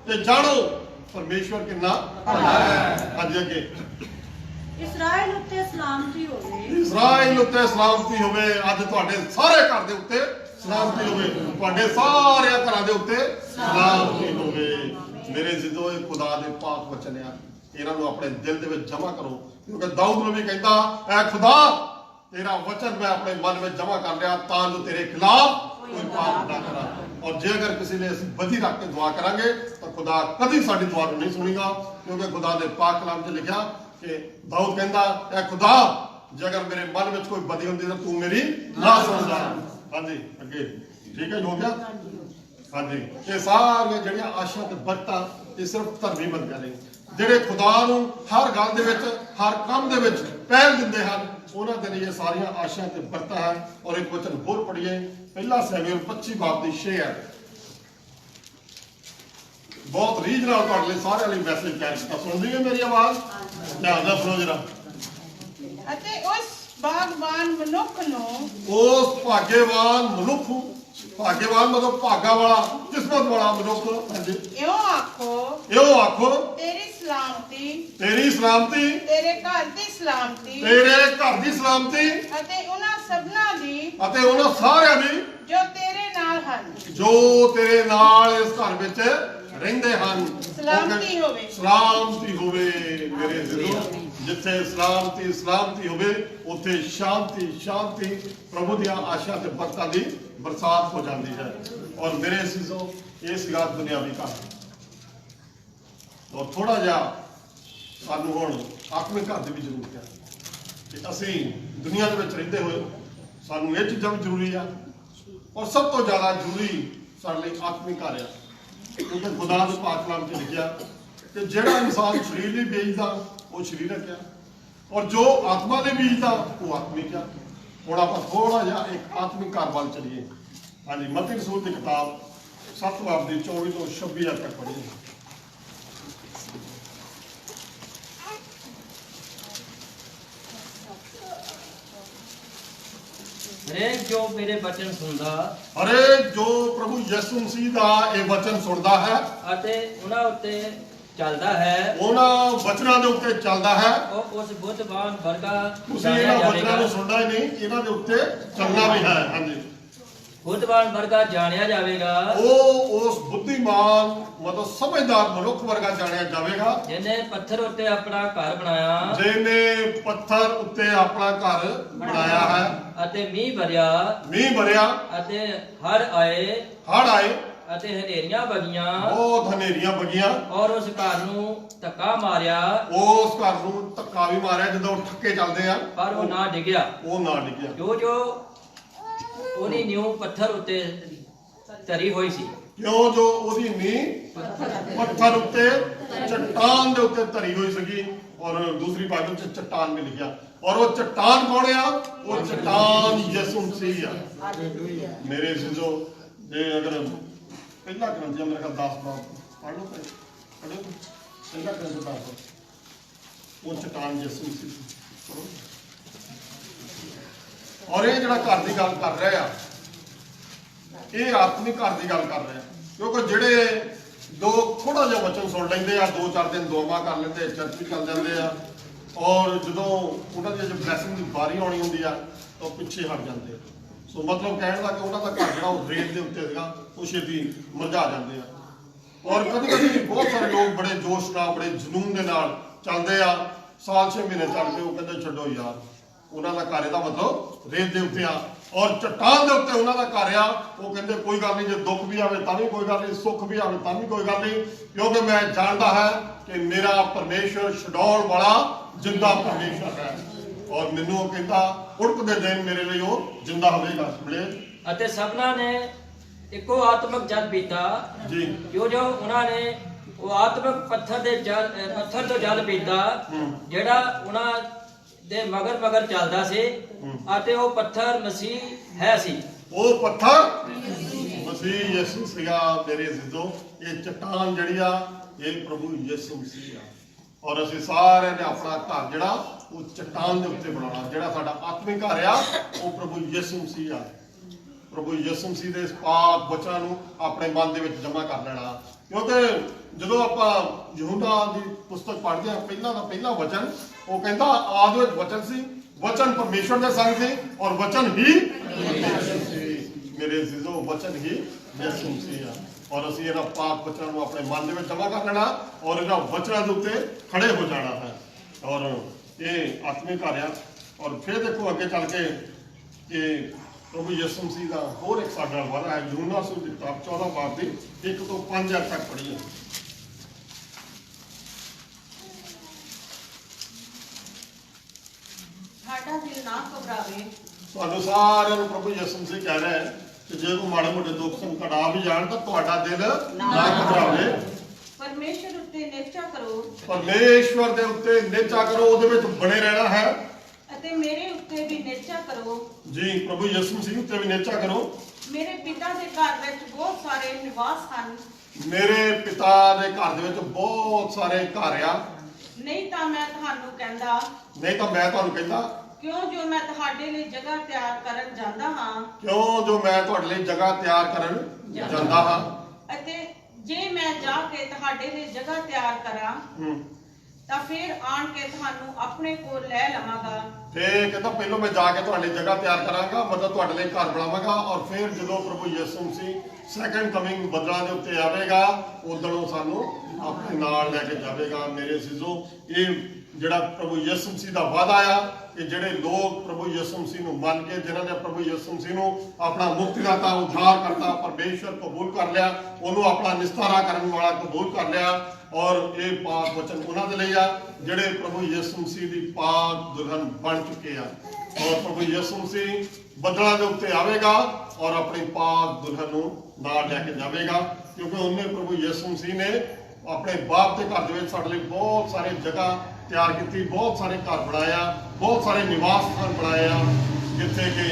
ਤੇ ਜਾਣੋ ਪਰਮੇਸ਼ਵਰ ਕਿੰਨਾ ਭਲਾ ਹੈ। ਅੱਜ ਅੱਗੇ। ਇਸਰਾਇਲ ਉੱਤੇ ਸਲਾਮਤੀ ਹੋਵੇ। ਇਸਰਾਇਲ ਉੱਤੇ ਸਲਾਮਤੀ ਹੋਵੇ। ਅੱਜ ਤੁਹਾਡੇ ਸਾਰੇ ਘਰ ਦੇ ਉੱਤੇ ਸਲਾਮਤੀ ਹੋਵੇ। ਤੁਹਾਡੇ ਸਾਰਿਆਂ ਘਰਾਂ ਦੇ ਉੱਤੇ ਸਲਾਮਤੀ ਹੋਵੇ। ਮੇਰੇ ਜ਼ਿੱਦੋ ਇਹ ਖੁਦਾ ਦੇ ਪਾਕ ਵਚਨ ਆ, ਇਹਨਾਂ ਨੂੰ ਆਪਣੇ ਦਿਲ ਦੇ ਵਿੱਚ ਜਮ੍ਹਾਂ ਕਰੋ, ਕਿਉਂਕਿ ਦਾਊਦ ਨੂੰ ਵੀ ਕਹਿੰਦਾ ਐ ਖੁਦਾ ਤੇਰਾ ਵਚਨ ਮੈਂ ਆਪਣੇ ਮਨ ਵਿੱਚ ਜਮ੍ਹਾਂ ਕਰ ਲਿਆ ਤਾਂ ਜੋ ਤੇਰੇ ਖਿਲਾਫ ਕੋਈ ਪਾਪ ਨਾ ਕਰਾਂ। ਔਰ ਜੇ ਅਗਰ ਕਿਸੇ ਨੇ ਅਸੀਂ ਬਦੀ ਰੱਖ ਕੇ ਦੁਆ ਕਰਾਂਗੇ ਤਾਂ ਖੁਦਾ ਕਦੀ ਸਾਡੀ ਦੁਆ ਨੂੰ ਨਹੀਂ ਸੁਣੇਗਾ, ਕਿਉਂਕਿ ਖੁਦਾ ਦੇ ਪਾਕ ਕਲਾਮ 'ਚ ਲਿਖਿਆ ਕਿ ਦਾਊਦ ਕਹਿੰਦਾ ਐ ਖੁਦਾ ਜੇ ਅਗਰ ਮੇਰੇ ਮਨ ਵਿੱਚ ਕੋਈ ਬਦੀ ਹੁੰਦੀ ਤਾਂ ਤੂੰ ਮੇਰੀ ਨਾ ਸੁਣਦਾ। ਹਾਂਜੀ ਅੱਗੇ ਠੀਕ ਹੈ ਹੋ ਗਿਆ। ਹਾਂਜੀ ਇਹ ਸਾਰੀਆਂ ਜਿਹੜੀਆਂ ਆਸ਼ਾ ਤੇ ਬਰਕਤਾਂ ਇਹ ਸਿਰਫ ਧਰਮੀ ਬੰਦਿਆਂ ਲਈ, ਜਿਹੜੇ ਖੁਦਾ ਨੂੰ ਹਰ ਗੱਲ ਦੇ ਵਿੱਚ ਹਰ ਕੰਮ ਦੇ ਵਿੱਚ ਪਹਿਲ ਦਿੰਦੇ ਹਨ, ਉਹਨਾਂ ਦੇ ਲਈ ਇਹ ਸਾਰੀਆਂ ਆਸ਼ਾ ਤੇ ਬਰਕਤਾਂ ਹੈ। ਔਰ ਇੱਕ ਵਚਨ ਹੋਰ ਪੜ੍ਹੀਏ, ਪਹਿਲਾ ਸੈਮੂਅਲ 25 ਬਾਬ ਦੀ 6 ਹੈ। ਬਹੁਤ ਰੀਝ ਨਾਲ ਤੁਹਾਡੇ ਲਈ ਸਾਰਿਆਂ ਲਈ ਮੈਸੇਜ ਕਹਿ ਦਿੱਤਾ। ਸੁਣਦੀ ਹੈ ਮੇਰੀ ਆਵਾਜ਼? ਧਿਆਨ ਨਾਲ ਸੁਣੋ ਜਰਾ। ਅਤੇ ਉਸ ਬਾਗਬਾਨ ਮਨੁੱਖ ਨੂੰ, ਉਸ ਭਾਗੇਵਾਨ ਮਨੁੱਖ, ਭਾਗੇਵਾਨ ਮਤਲਬ ਭਾਗਾ ਵਾਲਾ, ਕਿਸਮਤ ਵਾਲਾ ਮਨੁੱਖ, ਹਾਂਜੀ ਇਉਂ ਆਖੋ ਇਹੋ ਆਖੋ ਤੇਰੀ ਸਲਾਮਤੀ, ਤੇਰੀ ਸਲਾਮਤੀ, ਤੇਰੇ ਘਰ ਦੀ ਸਲਾਮਤੀ ਤੇਰੇ ਘਰ ਦੀ ਸਲਾਮਤੀ ਅਤੇ ਉਹਨਾਂ ਸਭਨਾਂ ਦੀ ਅਤੇ ਉਹਨਾਂ ਸਾਰਿਆਂ ਦੀ ਜੋ ਤੇਰੇ ਨਾਲ ਹਨ, ਜੋ ਤੇਰੇ ਨਾਲ ਇਸ ਘਰ ਵਿੱਚ ਰਹਿੰਦੇ ਹਨ। ਸਲਾਮਤੀ ਹੋਵੇ। ਸਲਾਮਤੀ ਹੋਵੇ ਮੇਰੇ ਜ਼ਿਲੋ, ਜਿੱਥੇ ਸਲਾਮਤੀ ਸਲਾਮਤੀ ਹੋਵੇ ਉੱਥੇ ਸ਼ਾਂਤੀ ਸ਼ਾਂਤੀ, ਪ੍ਰਭੂ ਦੀਆਂ ਆਸ਼ਾ ਤੇ ਬਰਕਤਾਂ ਦੀ ਬਰਸਾਤ ਹੋ ਜਾਂਦੀ ਹੈ। ਔਰ ਮੇਰੇ ਅਜ਼ੀਜ਼ੋ ਇਹ ਸੀਗਾ ਦੁਨਿਆਵੀ ਘਰ। ਔਰ ਥੋੜਾ ਜਿਹਾ ਸਾਨੂੰ ਹੁਣ ਆਤਮਿਕ ਘਰ ਦੀ ਵੀ ਜ਼ਰੂਰਤ ਹੈ ਕਿ ਅਸੀਂ ਦੁਨੀਆ ਦੇ ਵਿੱਚ ਰਹਿੰਦੇ ਹੋਏ ਸਾਨੂੰ ਇਹ ਚੀਜ਼ਾਂ ਵੀ ਜ਼ਰੂਰੀ ਆ, ਔਰ ਸਭ ਤੋਂ ਜ਼ਿਆਦਾ ਜ਼ਰੂਰੀ ਸਾਡੇ ਲਈ ਆਤਮਿਕ ਘਰ ਆ, ਕਿਉਂਕਿ ਖੁਦਾ ਦੇ ਪਾਕ ਕਲਾਮ 'ਚ ਲਿਖਿਆ ਕਿ ਜਿਹੜਾ ਇਨਸਾਨ ਸਰੀਰ ਲਈ ਬੀਜਦਾ ਉਹ ਸਰੀਰਕ ਆ, ਔਰ ਜੋ ਆਤਮਾ ਲਈ ਬੀਜਦਾ ਉਹ ਆਤਮਿਕ ਆ। ਹੁਣ ਆਪਾਂ ਥੋੜਾ ਜਿਹਾ ਇੱਕ ਆਤਮਿਕ ਘਰ ਵੱਲ ਚੱਲੀਏ। ਹਾਂਜੀ ਮਤੀ ਰਸੂਲ ਦੀ ਕਿਤਾਬ 7 ਬਾਬ ਦੀ 24 ਤੋਂ 26 ਤੱਕ ਪੜ੍ਹੀਏ। ਹਰੇਕ ਜੋ ਮੇਰੇ ਬਚਨ ਸੁਣਦਾ ਹਰੇਕ ਜੋ ਪ੍ਰਭੂ ਯਿਸੂ ਮਸੀਹ ਦਾ ਇਹ ਵਚਨ ਸੁਣਦਾ ਹੈ ਅਤੇ ਉਹਨਾਂ ਉੱਤੇ ਚੱਲਦਾ ਹੈ, ਉਹਨਾਂ ਵਚਨਾਂ ਦੇ ਉੱਤੇ ਚੱਲਦਾ ਹੈ। ਉਹ ਉਸ ਬੁੱਧਵਾਨ ਵਰਗਾ ਤੁਸੀਂ ਇਹਨਾਂ ਵਚਨਾਂ ਨੂੰ ਸੁਣਨਾ ਹੀ ਨਹੀਂ, ਇਹਨਾਂ ਦੇ ਉੱਤੇ ਚੱਲਣਾ ਵੀ ਹੈ। ਹਾਂਜੀ ਬੁੱਧਵਾਨ ਵਰਗਾ ਜਾਣਿਆ ਜਾਵੇਗਾ, ਉਹ ਉਸ ਬੁੱਧੀਮਾਨ ਮਤਲਬ ਸਮਝਦਾਰ ਮਨੁੱਖ ਵਰਗਾ ਜਾਣਿਆ ਜਾਵੇਗਾ, ਜਿਹਨੇ ਪੱਥਰ ਉੱਤੇ ਆਪਣਾ ਘਰ ਬਣਾਇਆ ਜਿਹਨੇ ਪੱਥਰ ਉੱਤੇ ਆਪਣਾ ਘਰ ਬਣਾਇਆ ਹੈ ਅਤੇ ਮੀਂਹ ਭਰਿਆ ਮੀਂਹ ਭਰਿਆ ਅਤੇ ਹੜ੍ਹ ਆਏ ਹੜ੍ਹ ਆਏ ਅਤੇ ਹਨੇਰੀਆਂ ਵਗੀਆਂ ਬਹੁਤ ਹਨੇਰੀਆਂ ਵਗੀਆਂ, ਔਰ ਉਸ ਘਰ ਨੂੰ ਧੱਕਾ ਮਾਰਿਆ, ਉਸ ਘਰ ਨੂੰ ਧੱਕਾ ਵੀ ਮਾਰਿਆ ਜਦੋਂ ਠੱਕੇ ਚੱਲਦੇ ਆ, ਪਰ ਉਹ ਨਾ ਡਿੱਗਿਆ। ਉਹ ਨਾ ਡਿੱਗਿਆ। ਜੋ ਉਹਦੀ ਨਿਊ ਪੱਥਰ ਉੱਤੇ ਧਰੀ ਹੋਈ ਸੀ, ਕਿਉਂ ਜੋ ਉਹਦੀ ਨੀਂਹ ਪੱਥਰ ਉੱਤੇ ਚਟਾਨ ਦੇ ਉੱਤੇ ਧਰੀ ਹੋਈ ਸੀਗੀ। ਔਰ ਦੂਸਰੀ ਬਾਈਬਲ 'ਚ ਚਟਾਨ ਵੀ ਲਿਖਿਆ, ਔਰ ਉਹ ਚਟਾਨ ਕੌਣ ਆ? ਉਹ ਚਟਾਨ ਯਿਸੂ ਮਸੀਹ ਆ। ਮੇਰੇ ਅਜ਼ੀਜ਼ੋ ਜੇ ਅਗਰ ਪਹਿਲਾ ਗ੍ਰੰਥੀਆ ਮੇਰੇ ਖਿਆਲ 10 ਬਾਬ ਪੜ੍ਹ ਲਓ, ਪੜ੍ਹੋ ਪਹਿਲਾ ਗ੍ਰੰਥ 10, ਉਹ ਚਟਾਨ ਯਿਸੂ ਮਸੀਹ ਸੀ। ਔਰ ਇਹ ਜਿਹੜਾ ਘਰ ਦੀ ਗੱਲ ਕਰ ਰਿਹਾ ਆ, ਇਹ ਆਤਮਿਕ ਘਰ ਦੀ ਗੱਲ ਕਰ ਰਿਹਾ, ਕਿਉਂਕਿ ਜਿਹੜੇ ਦੋ ਥੋੜਾ ਜਿਹਾ ਵਚਨ ਸੁਣ ਲੈਂਦੇ ਆ, 2-4 ਦਿਨ ਦੁਆਵਾਂ ਕਰ ਲੈਂਦੇ, ਚਰਚ ਵੀ ਚੱਲ ਜਾਂਦੇ ਆ, ਔਰ ਜਦੋਂ ਉਹਨਾਂ ਦੀ ਜੋ ਬਲੈਸਿੰਗ ਦੀ ਵਾਰੀ ਆਉਣੀ ਹੁੰਦੀ ਆ ਤਾਂ ਪਿੱਛੇ ਹਟ ਜਾਂਦੇ ਆ। ਸੋ ਮਤਲਬ ਕਹਿਣ ਦਾ ਕਿ ਉਹਨਾਂ ਦਾ ਘਰ ਜਿਹੜਾ ਉਹ ਰੇਤ ਦੇ ਉੱਤੇ ਸੀਗਾ, ਉਹ ਛੇਤੀ ਮੁਰਝਾ ਜਾਂਦੇ ਆ। ਔਰ ਕਦੀ ਕਦੀ ਬਹੁਤ ਸਾਰੇ ਲੋਕ ਬੜੇ ਜੋਸ਼ ਨਾਲ ਬੜੇ ਜਨੂਨ ਦੇ ਨਾਲ ਚੱਲਦੇ ਆ, ਸਾਲ 6 ਮਹੀਨੇ ਚੱਲ ਕੇ ਉਹ ਕਹਿੰਦੇ ਛੱਡੋ ਯਾਰ, ਉਹਨਾਂ ਦਾ ਘਰ ਇਹਦਾ ਮਤਲਬ ਰੇਤ ਦੇ ਉੱਤੇ ਆ, ਔਰ ਚਟਾਨ ਦੇ ਉੱਤੇ ਉਹਨਾਂ ਦਾ ਘਰ ਆ। ਉਹ ਕਹਿੰਦੇ ਕੋਈ ਗੱਲ ਨਹੀਂ, ਜੇ ਦੁੱਖ ਵੀ ਆਵੇ ਤਾਂ ਵੀ ਕੋਈ ਗੱਲ ਨਹੀਂ, ਸੁੱਖ ਵੀ ਆਵੇ ਤਾਂ ਵੀ ਕੋਈ ਗੱਲ ਨਹੀਂ, ਕਿਉਂਕਿ ਮੈਂ ਜਾਣਦਾ ਹੈ ਕਿ ਮੇਰਾ ਪਰਮੇਸ਼ਰ ਛਡਾਉਣ ਵਾਲਾ ਜਿੰਦਾ ਪਰਮੇਸ਼ਰ ਹੈ, ਔਰ ਮੈਨੂੰ ਉਹ ਕਹਿੰਦਾ ਉੜਕਦੇ ਦਿਨ ਮੇਰੇ ਲਈ ਉਹ ਜਿੰਦਾ ਹੋਵੇਗਾ। ਮਿਲੇ ਅਤੇ ਸਭਨਾਂ ਨੇ ਇੱਕੋ ਆਤਮਕ ਜਲ ਪੀਤਾ, ਜੀ ਜੋ ਉਹਨਾਂ ਨੇ ਉਹ ਆਤਮਕ ਪੱਥਰ ਤੋਂ ਜਲ ਪੀਤਾ, ਜਿਹੜਾ ਉਹਨਾਂ ਦੇ ਮਗਰ ਚੱਲਦਾ ਸੀ, ਅਤੇ ਉਹ ਪੱਥਰ ਮਸੀਹ ਹੈ ਸੀ। ਉਹ ਪੱਥਰ ਮਸੀਹ ਯਿਸੂ ਸੀਗਾ। ਮੇਰੇ ਅਜ਼ੀਜ਼ੋ ਇਹ ਚਟਾਨ ਜਿਹੜੀ ਆ ਇਹ ਪ੍ਰਭੂ ਯਿਸੂ ਮਸੀਹ ਆ, ਔਰ ਅਸੀਂ ਸਾਰਿਆਂ ਨੇ ਆਪਣਾ ਘਰ ਜਿਹੜਾ ਉਹ ਚਟਾਨ ਦੇ ਉੱਤੇ ਬਣਾਉਣਾ। ਜਿਹੜਾ ਸਾਡਾ ਆਤਮਿਕ ਘਰ ਆ ਉਹ ਪ੍ਰਭੂ ਯਿਸੂ ਮਸੀਹ ਆ। ਪ੍ਰਭੂ ਯਿਸੂ ਮਸੀਹ ਦੇ ਇਸ ਪਾਕ ਵਚਨਾਂ ਨੂੰ ਆਪਣੇ ਮਨ ਦੇ ਵਿੱਚ ਜਮ੍ਹਾਂ ਕਰ ਲੈਣਾ, ਕਿਉਂਕਿ ਜਦੋਂ ਆਪਾਂ ਯਹੂਦਾ ਦੀ ਪੁਸਤਕ ਪੜ੍ਹਦੇ ਹਾਂ, ਪਹਿਲਾਂ ਦਾ ਪਹਿਲਾ ਵਚਨ ਉਹ ਕਹਿੰਦਾ ਆਦਿ ਵਿੱਚ ਵਚਨ ਸੀ, ਵਚਨ ਪਰਮੇਸ਼ਰ ਦੇ ਸੰਗ ਸੀ, ਔਰ ਵਚਨ ਹੀ ਪਰਮੇਸ਼ਰ ਸੀ। ਮੇਰੇ ਅਜ਼ੀਜ਼ੋ ਵਚਨ ਹੀ ਯਿਸੂ ਮਸੀਹ ਆ ਔਰ ਅਸੀਂ ਇਹਨਾਂ ਪਾਕ ਵਚਨਾਂ ਨੂੰ ਆਪਣੇ ਮਨ ਦੇ ਵਿੱਚ ਜਮ੍ਹਾਂ ਕਰ ਲੈਣਾ ਔਰ ਇਹਨਾਂ ਵਚਨਾਂ ਦੇ ਉੱਤੇ ਖੜੇ ਹੋ ਜਾਣਾ ਹੈ ਔਰ ਇਹ ਆਤਮਿਕ ਘਰ ਆ ਔਰ ਫਿਰ ਦੇਖੋ ਅੱਗੇ ਚੱਲ ਕੇ ਕਿ ਪ੍ਰਭੂ ਯਿਸੂ ਮਸੀਹ ਦਾ ਹੋਰ ਇੱਕ ਸਾਡੇ ਨਾਲ ਵਾਅਦਾ ਹੈ। ਯੂਹੰਨਾ ਦੀ ਕਿਤਾਬ 14 ਬਾਬ ਦੀ 1 ਤੋਂ 5 ਤੱਕ ਪੜ੍ਹੀਏ। ਸਾਡਾ ਦਿਲ ਨਾ ਘਬਰਾਵੇ। ਤੁਹਾਨੂੰ ਸਾਰਿਆਂ ਨੂੰ ਪ੍ਰਭੂ ਯਿਸੂ ਮਸੀਹ ਕਹਿ ਰਿਹਾ ਹੈ ਕਿ ਜੇ ਕੋਈ ਮਾੜੇ ਮੋਟੇ ਦੁੱਖ ਸੰਕਟ ਆ ਵੀ ਜਾਣ ਤਾਂ ਤੁਹਾਡਾ ਦਿਲ ਨਾ ਘਬਰਾਵੇ। ਪਰਮੇਸ਼ਰ ਉੱਤੇ ਨਿਸ਼ਚਾ ਕਰੋ ਪਰਮੇਸ਼ਵਰ ਦੇ ਉੱਤੇ ਨਿਸ਼ਚਾ ਕਰੋ, ਉਹਦੇ ਵਿੱਚ ਬਣੇ ਰਹਿਣਾ ਹੈ ਅਤੇ ਮੇਰੇ ਉੱਤੇ ਵੀ ਨਿਸ਼ਚਾ ਕਰੋ। ਜੀ ਪ੍ਰਭੂ ਯਿਸੂ ਮਸੀਹ ਉੱਤੇ ਵੀ ਨਿਸ਼ਚਾ ਕਰੋ। ਮੇਰੇ ਪਿਤਾ ਦੇ ਘਰ ਵਿੱਚ ਬਹੁਤ ਸਾਰੇ ਨਿਵਾਸ ਹਨ। ਮੇਰੇ ਪਿਤਾ ਦੇ ਘਰ ਦੇ ਵਿੱਚ ਬਹੁਤ ਸਾਰੇ ਘਰ ਆ, ਨਹੀਂ ਤਾਂ ਮੈਂ ਤੁਹਾਨੂੰ ਕਹਿੰਦਾ, ਨਹੀਂ ਤਾਂ ਮੈਂ ਤੁਹਾਨੂੰ ਕਹਿੰਦਾ ਕਿਉਂ ਜੋ ਮੈਂ ਤੁਹਾਡੇ ਲਈ ਜਗ੍ਹਾ ਤਿਆਰ ਕਰਨ ਜਾਂਦਾ ਹਾਂ ਕਿਉਂ ਜੋ ਮੈਂ ਤੁਹਾਡੇ ਲਈ ਜਗ੍ਹਾ ਤਿਆਰ ਕਰਨ ਜਾਂਦਾ ਹਾਂ ਅਤੇ ਜੇ ਮੈਂ ਜਾ ਕੇ ਤੁਹਾਡੇ ਲਈ ਜਗ੍ਹਾ ਤਿਆਰ ਕਰਾਂ ਤਾਂ ਫਿਰ ਆਣ ਕੇ ਤੁਹਾਨੂੰ ਆਪਣੇ ਕੋਲ ਲੈ ਲਵਾਂਗਾ। ਤੇ ਕਹਿੰਦਾ ਪਹਿਲਾਂ ਮੈਂ ਜਾ ਕੇ ਤੁਹਾਡੇ ਲਈ ਜਗ੍ਹਾ ਤਿਆਰ ਕਰਾਂਗਾ, ਮਤਲਬ ਤੁਹਾਡੇ ਲਈ ਘਰ ਬਣਾਵਾਂਗਾ ਔਰ ਫਿਰ ਜਦੋਂ ਪ੍ਰਭੂ ਯਿਸੂ ਮਸੀਹ ਸੈਕੰਡ ਕਮਿੰਗ ਬੱਦਲਾਂ ਦੇ ਉੱਤੇ ਆਵੇਗਾ ਉਦੋਂ ਉਹ ਸਾਨੂੰ ਆਪਣੇ ਨਾਲ ਲੈ ਕੇ ਜਾਵੇਗਾ। ਮੇਰੇ ਅਜ਼ੀਜ਼ੋ, ਇਹ ਜਿਹੜਾ ਪ੍ਰਭੂ ਯਿਸੂ ਮਸੀਹ ਦਾ ਵਾਅਦਾ ਆ ਕਿ ਜਿਹੜੇ ਲੋਕ ਪ੍ਰਭੂ ਯਿਸੂ ਮਸੀਹ ਨੂੰ ਮੰਨ ਕੇ ਜਿਨ੍ਹਾਂ ਨੇ ਪ੍ਰਭੂ ਯਿਸੂ ਮਸੀਹ ਨੂੰ ਆਪਣਾ ਮੁਕਤੀਦਾਤਾ ਉद्धार ਕਰਤਾ ਪਰਮੇਸ਼ਰ ਕਬੂਲ ਕਰ ਲਿਆ, ਉਹਨੂੰ ਆਪਣਾ ਨਿਸਤਾਰਾ ਕਰਨ ਵਾਲਾ ਕਬੂਲ ਕਰ ਲਿਆ ਔਰ ਇਹ ਪਾਕ ਵਚਨ ਉਹਨਾਂ ਦੇ ਲਈ ਆ ਜਿਹੜੇ ਪ੍ਰਭੂ ਯਿਸੂ ਮਸੀਹ ਦੀ ਪਾਕ ਦੁਲਹਨ ਬਣ ਚੁੱਕੇ ਆ ਔਰ ਪ੍ਰਭੂ ਯਿਸੂ ਮਸੀਹ ਬੱਦਲਾਂ ਦੇ ਉੱਤੇ ਆਵੇਗਾ ਔਰ ਆਪਣੀ ਪਾਕ ਦੁਲਹਨ ਨੂੰ ਨਾਲ ਲੈ ਕੇ ਜਾਵੇਗਾ ਕਿਉਂਕਿ ਉਹਨੇ ਪ੍ਰਭੂ ਯਿਸੂ ਮਸੀਹ ਨੇ ਆਪਣੇ ਬਾਪ ਦੇ ਘਰ ਦੇ ਵਿੱਚ ਸਾਡੇ ਲਈ ਬਹੁਤ ਸਾਰੇ ਜਗ੍ਹਾ ਤਿਆਰ ਕੀਤੀ, ਬਹੁਤ ਸਾਰੇ ਘਰ ਬਣਾਇਆ, ਬਹੁਤ ਸਾਰੇ ਨਿਵਾਸ ਸਥਾਨ ਬਣਾਏ ਆ ਜਿੱਥੇ ਕਿ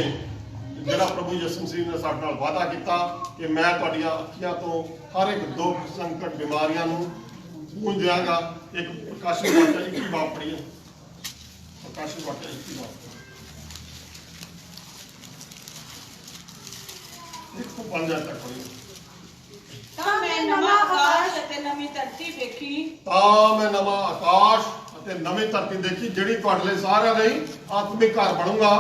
ਜਿਹੜਾ ਪ੍ਰਭੂ ਯਿਸੂ ਮਸੀਹ ਨੇ ਸਾਡੇ ਨਾਲ ਵਾਅਦਾ ਕੀਤਾ ਕਿ ਮੈਂ ਤੁਹਾਡੀਆਂ ਅੱਖੀਆਂ ਤੋਂ ਹਰ ਇੱਕ ਦੁੱਖ ਸੰਕਟ ਬਿਮਾਰੀਆਂ ਨੂੰ ਪੂੰਝ ਦਿਆਂਗਾ। ਇੱਕ ਪ੍ਰਕਾਸ਼ਿਤ ਵਾਕਿਆ 21 ਬਾਬ ਪੜ੍ਹੀਏ। ਪ੍ਰਕਾਸ਼ਿਤ ਵਾਕਿਆ 21 ਬਾਬ 1 ਤੋਂ 5 ਤੱਕ ਪੜ੍ਹੀਏ। ਤਾਂ ਮੈਂ ਨਵਾਂ ਆਕਾਸ਼ ਅਤੇ ਨਵੀਂ ਧਰਤੀ ਵੇਖੀ ਤਾਂ ਮੈਂ ਨਵਾਂ ਆਕਾਸ਼ ਅਤੇ ਨਵੀਂ ਧਰਤੀ ਦੇਖੀ ਜਿਹੜੀ ਤੁਹਾਡੇ ਲਈ ਸਾਰਿਆਂ ਲਈ ਆਤਮਿਕ ਘਰ ਬਣੂਗਾ।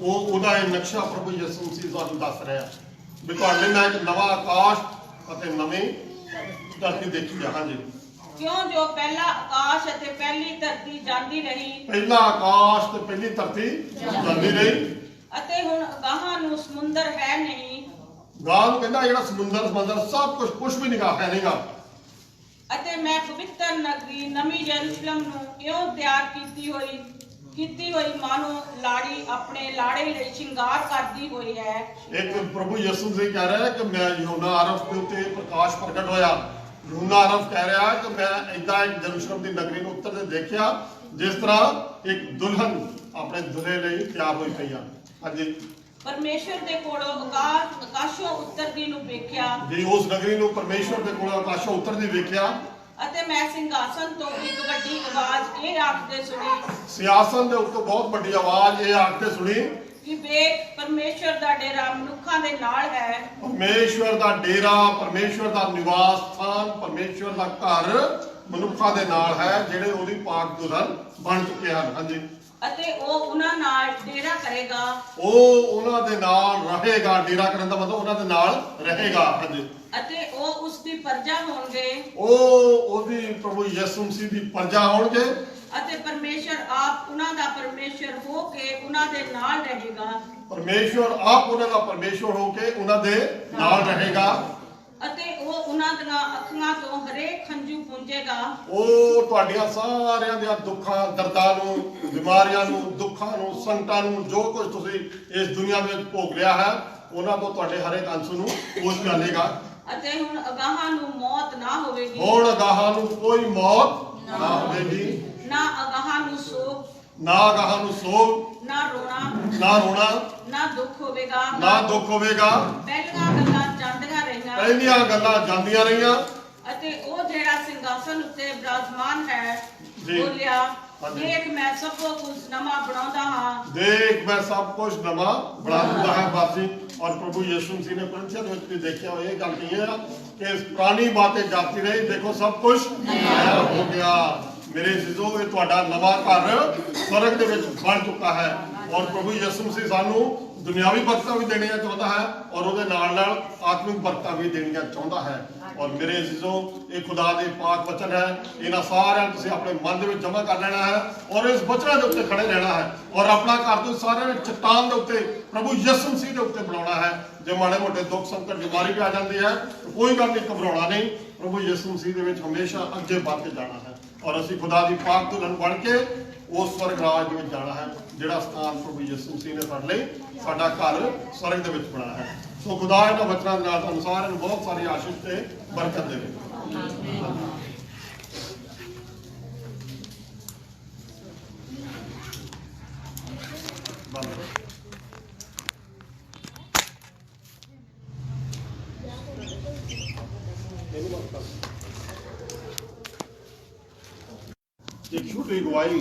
ਉਹਦਾ ਇਹ ਨਕਸ਼ਾ ਪ੍ਰਭੂ ਯਿਸੂ ਮਸੀਹ ਸਾਨੂੰ ਦੱਸ ਰਿਹਾ ਵੀ ਤੁਹਾਡੇ ਲਈ ਮੈਂ ਇੱਕ ਨਵਾਂ ਆਕਾਸ਼ ਅਤੇ ਨਵੀਂ ਧਰਤੀ ਦੇਖੀ ਆ। ਹਾਂਜੀ, ਕਿਉਂ ਜੋ ਪਹਿਲਾ ਆਕਾਸ਼ ਅਤੇ ਪਹਿਲੀ ਧਰਤੀ ਜਾਂਦੀ ਰਹੀ ਪਹਿਲਾ ਆਕਾਸ਼ ਤੇ ਪਹਿਲੀ ਧਰਤੀ ਜਾਂਦੀ ਰਹੀ ਅਤੇ ਹੁਣ ਅਗਾਹਾਂ ਨੂੰ ਸਮੁੰਦਰ ਹੈ ਨਹੀਂ ਗਾਂ ਨੂੰ ਕਹਿੰਦਾ ਜਿਹੜਾ ਸਮੁੰਦਰ ਸਭ ਕੁਝ ਵੀ ਨਿਗਾਹ ਹੈ ਨਹੀਂਗਾ। ਅਤੇ ਮੈਂ ਪਵਿੱਤਰ ਨਗਰੀ ਨਵੀਂ ਯਰੂਸ਼ਲਮ ਨੂੰ ਇਉਂ ਤਿਆਰ ਕੀਤੀ ਹੋਈ ਮਾਨੋ ਲਾੜੀ ਆਪਣੇ ਲਾੜੇ ਲਈ ਸ਼ਿੰਗਾਰ ਕਰਦੀ ਹੋਈ ਹੈ। ਇੱਕ ਪ੍ਰਭੂ ਯਿਸੂ ਮਸੀਹ ਕਹਿ ਰਿਹਾ ਕਿ ਮੈਂ ਯਹੋਨਾ ਅਰਫ ਦੇ ਉੱਤੇ ਪ੍ਰਕਾਸ਼ ਪ੍ਰਗਟ ਹੋਇਆ। ਯਹੋਨਾ ਅਰਫ ਕਹਿ ਰਿਹਾ ਕਿ ਮੈਂ ਏਦਾਂ ਇੱਕ ਯਰੂਸ਼ਲਮ ਦੀ ਨਗਰੀ ਨੂੰ ਉੱਤਰਦੇ ਦੇਖਿਆ ਜਿਸ ਤਰ੍ਹਾਂ ਇੱਕ ਦੁਲਹਨ ਆਪਣੇ ਦੁਲਹੇ ਲਈ ਤਿਆਰ ਹੋਈ ਪਈ ਆ। ਹਾਂਜੀ, ਪਰਮੇਸ਼ਰ ਦੇ ਕੋਲੋਂ ਆਕਾਸ਼ੋਂ ਉਤਰਦੀ ਨੂੰ ਵੇਖਿਆ ਜੀ ਉਸ ਨਗਰੀ ਨੂੰ ਪਰਮੇਸ਼ਵਰ ਦੇ ਕੋਲ ਆਕਾਸ਼ੋਂ ਉਤਰਦੀ ਵੇਖਿਆ ਅਤੇ ਮੈਂ ਸਿੰਘਾਸਨ ਤੋਂ ਇੱਕ ਵੱਡੀ ਆਵਾਜ਼ ਇਹ ਆਖਦੇ ਸੁਣੀ ਸਿਆਸਨ ਦੇ ਉੱਤੇ ਬਹੁਤ ਵੱਡੀ ਆਵਾਜ਼ ਇਹ ਆਖਦੇ ਸੁਣੀ ਕਿ ਵੇਖ ਪਰਮੇਸ਼ਰ ਦਾ ਡੇਰਾ ਮਨੁੱਖਾਂ ਦੇ ਨਾਲ ਹੈ। ਪਰਮੇਸ਼ਵਰ ਦਾ ਡੇਰਾ, ਪਰਮੇਸ਼ਵਰ ਦਾ ਨਿਵਾਸ ਸਥਾਨ, ਪਰਮੇਸ਼ਵਰ ਦਾ ਘਰ ਮਨੁੱਖਾਂ ਦੇ ਨਾਲ ਹੈ ਜਿਹੜੇ ਉਹਦੀ ਪਾਕ ਦੁਲਹਨ ਬਣ ਚੁੱਕੇ ਹਨ। ਹਾਂਜੀ, ਅਤੇ ਉਹ ਉਹਨਾਂ ਨਾਲ ਡੇਰਾ ਕਰੇਗਾ। ਉਹ ਉਹਨਾਂ ਦੇ ਨਾਲ ਰਹੇਗਾ। ਡੇਰਾ ਕਰਨ ਦਾ ਮਤਲਬ ਉਹਨਾਂ ਦੇ ਨਾਲ ਰਹੇਗਾ। ਹਾਂਜੀ, ਅਤੇ ਉਹ ਉਸ ਦੀ ਪ੍ਰਜਾ ਹੋਣਗੇ। ਉਹ ਉਹਦੀ ਪ੍ਰਭੂ ਯਿਸੂ ਮਸੀਹ ਦੀ ਪ੍ਰਜਾ ਹੋਣਗੇ ਅਤੇ ਪਰਮੇਸ਼ਰ ਆਪ ਉਹਨਾਂ ਦਾ ਪਰਮੇਸ਼ਰ ਹੋ ਕੇ ਉਹਨਾਂ ਦੇ ਨਾਲ ਰਹੇਗਾ। ਪਰਮੇਸ਼ਵਰ ਆਪ ਉਹਨਾਂ ਦਾ ਪਰਮੇਸ਼ਵਰ ਹੋ ਕੇ ਉਹਨਾਂ ਦੇ ਨਾਲ ਰਹੇਗਾ ਅਤੇ ਉਹ ਉਹਨਾਂ ਦੀਆਂ ਅੱਖਾਂ ਤੋਂ ਹਰੇਕ ਖੰਝੂ ਪੂੰਝੇਗਾ। ਉਹ ਤੁਹਾਡੀਆਂ ਸਾਰਿਆਂ ਦੀਆਂ ਦੁੱਖਾਂ ਦਰਦਾਂ ਨੂੰ, ਬਿਮਾਰੀਆਂ ਨੂੰ, ਦੁੱਖਾਂ ਨੂੰ, ਸੰਕਟਾਂ ਨੂੰ, ਜੋ ਕੁਝ ਤੁਸੀਂ ਇਸ ਦੁਨੀਆ ਵਿੱਚ ਭੋਗ ਲਿਆ ਹੈ ਉਹਨਾਂ ਤੋਂ ਤੁਹਾਡੇ ਹਰੇਕ ਅੰਸ਼ ਨੂੰ ਪੋਸ਼ ਕਰ ਅਤੇ ਹੁਣ ਅਗਾਹਾਂ ਨੂੰ ਮੌਤ ਨਾ ਹੋਵੇਗੀ। ਹੁਣ ਅਗਾਹਾਂ ਨੂੰ ਕੋਈ ਮੌਤ ਨਾ ਹੋਵੇਗੀ, ਨਾ ਅਗਾਹਾਂ ਨੂੰ ਸੋਗ, ਨਾ ਅਗਾਹਾਂ ਨੂੰ ਸੋਗ, ਨਾ ਰੋਣਾ, ਨਾ ਦੁੱਖ ਹੋਵੇਗਾ। ਨਾ ਦੁੱਖ ਹੋਵੇਗਾ। ਪਹਿਲੀਆਂ ਗੱਲਾਂ ਜਾਂਦੀਆਂ ਰਹੀਆਂ ਪਹਿਲੀਆਂ ਗੱਲਾਂ ਜਾਂਦੀਆਂ ਰਹੀਆਂ। ਅਤੇ ਉਹ ਜਿਹੜਾ ਸਿੰਘਾਸਨ ਉੱਤੇ ਬਿਰਾਜਮਾਨ ਹੈ ਜੀ। ਬੋਲਿਆ, ਹਾਂਜੀ। ਦੇਖ ਮੈਂ ਸਭ ਕੁਝ ਨਵਾਂ ਬਣਾਉਂਦਾ ਹਾਂ। ਦੇਖ ਮੈਂ ਸਭ ਕੁਝ ਨਵਾਂ ਬਣਾ ਦਿੰਦਾ ਹੈ। ਬਾਸੀ ਔਰ ਪ੍ਰਭੂ ਯਿਸੂ ਮਸੀਹ ਨੇ ਕੁਰਿੰਥੀਆਂ ਦੇ ਵਿੱਚ ਵੀ ਦੇਖਿਆ ਹੋਇਆ ਇਹ ਗੱਲ ਕਹੀ ਹੈ ਕਿ ਪੁਰਾਣੀ ਬਾतें ਜਾਤੀ ਰਹੀ, ਦੇਖੋ ਸਭ ਕੁਝ ਨया ਹੋ ਗਿਆ। ਮੇਰੇ ਅਜ਼ੀਜ਼ੋ, ਇਹ ਤੁਹਾਡਾ ਨਵਾਂ ਘਰ ਸਵਰਗ ਦੇ ਵਿੱਚ ਬਣ ਚੁੱਕਾ ਹੈ ਔਰ ਪ੍ਰਭੂ ਯਿਸੂ ਮਸੀਹ ਸਾਨੂੰ ਦੁਨਿਆਵੀ ਬਰਕਤਾਂ ਵੀ ਦੇਣੀਆਂ ਚਾਹੁੰਦਾ ਹੈ ਔਰ ਉਹਦੇ ਨਾਲ ਨਾਲ ਆਤਮਿਕ ਬਰਕਤਾਂ ਵੀ ਦੇਣੀਆਂ ਚਾਹੁੰਦਾ ਹੈ। ਔਰ ਮੇਰੇ ਅਜ਼ੀਜ਼ੋ, ਇਹ ਖੁਦਾ ਦੇ ਪਾਕ ਵਚਨ ਹੈ, ਇਹਨਾਂ ਸਾਰਿਆਂ ਨੂੰ ਤੁਸੀਂ ਆਪਣੇ ਮਨ ਦੇ ਵਿੱਚ ਜਮ੍ਹਾਂ ਕਰ ਲੈਣਾ ਹੈ ਔਰ ਇਸ ਵਚਨਾਂ ਦੇ ਉੱਤੇ ਖੜੇ ਰਹਿਣਾ ਹੈ ਔਰ ਆਪਣਾ ਘਰ ਤੁਸੀਂ ਸਾਰਿਆਂ ਨੇ ਚਟਾਨ ਦੇ ਉੱਤੇ ਪ੍ਰਭੂ ਯਿਸੂ ਮਸੀਹ ਦੇ ਉੱਤੇ ਬਣਾਉਣਾ ਹੈ। ਜੇ ਮਾੜੇ ਮੋਟੇ ਦੁੱਖ ਸੰਕਟ ਬਿਮਾਰੀ ਵੀ ਆ ਜਾਂਦੀ ਹੈ ਤਾਂ ਕੋਈ ਗੱਲ ਨਹੀਂ, ਘਬਰਾਉਣਾ ਨਹੀਂ। ਪ੍ਰਭੂ ਯਿਸੂ ਮਸੀਹ ਦੇ ਵਿੱਚ ਹਮੇਸ਼ਾ ਅੱਗੇ ਵੱਧ ਕੇ ਜਾਣਾ ਹੈ ਔਰ ਅਸੀਂ ਖੁਦਾ ਦੀ ਪਾਕ ਧੁਨ ਬਣ ਕੇ ਉਸ ਸਵਰਗ ਰਾਜ ਦੇ ਵਿੱਚ ਜਾਣਾ ਹੈ, ਜਿਹੜਾ ਸਥਾਨ ਪ੍ਰਭੂ ਯਿਸੂ ਮਸੀਹ ਨੇ ਸਾਡੇ ਲਈ, ਸਾਡਾ ਘਰ ਸਵਰਗ ਦੇ ਵਿੱਚ ਬਣਾਇਆ ਹੈ। ਸੋ ਖੁਦਾ ਇਹਨਾਂ ਵਚਨਾਂ ਦੇ ਨਾਲ ਤੁਹਾਨੂੰ ਸਾਰਿਆਂ ਨੂੰ ਬਹੁਤ ਸਾਰੀ ਆਸ਼ੀਸ਼ ਤੇ ਬਰਕਤ ਦੇਵੇ। एक छोटी गवाही